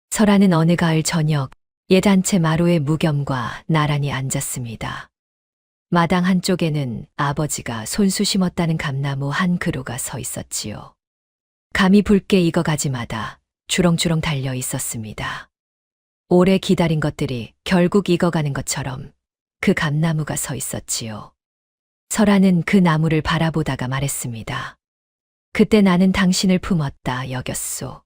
설하는 어느 가을 저녁 예단체 마루에 무겸과 나란히 앉았습니다. 마당 한쪽에는 아버지가 손수 심었다는 감나무 한 그루가 서 있었지요. 감이 붉게 익어가지마다 주렁주렁 달려 있었습니다. 오래 기다린 것들이 결국 익어가는 것처럼 그 감나무가 서 있었지요. 설하는 그 나무를 바라보다가 말했습니다. 그때 나는 당신을 품었다 여겼소.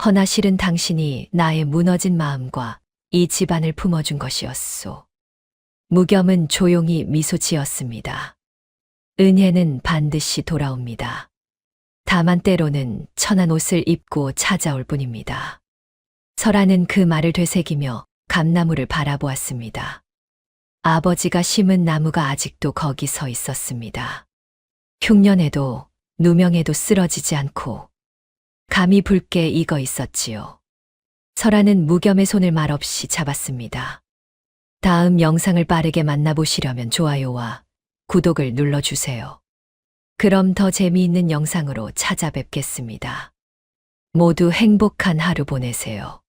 허나 실은 당신이 나의 무너진 마음과 이 집안을 품어준 것이었소. 무겸은 조용히 미소 지었습니다. 은혜는 반드시 돌아옵니다. 다만 때로는 천한 옷을 입고 찾아올 뿐입니다. 설하는 그 말을 되새기며 감나무를 바라보았습니다. 아버지가 심은 나무가 아직도 거기 서 있었습니다. 흉년에도 누명에도 쓰러지지 않고 감이 붉게 익어 있었지요. 설하는 무겸의 손을 말없이 잡았습니다. 다음 영상을 빠르게 만나보시려면 좋아요와 구독을 눌러주세요. 그럼 더 재미있는 영상으로 찾아뵙겠습니다. 모두 행복한 하루 보내세요.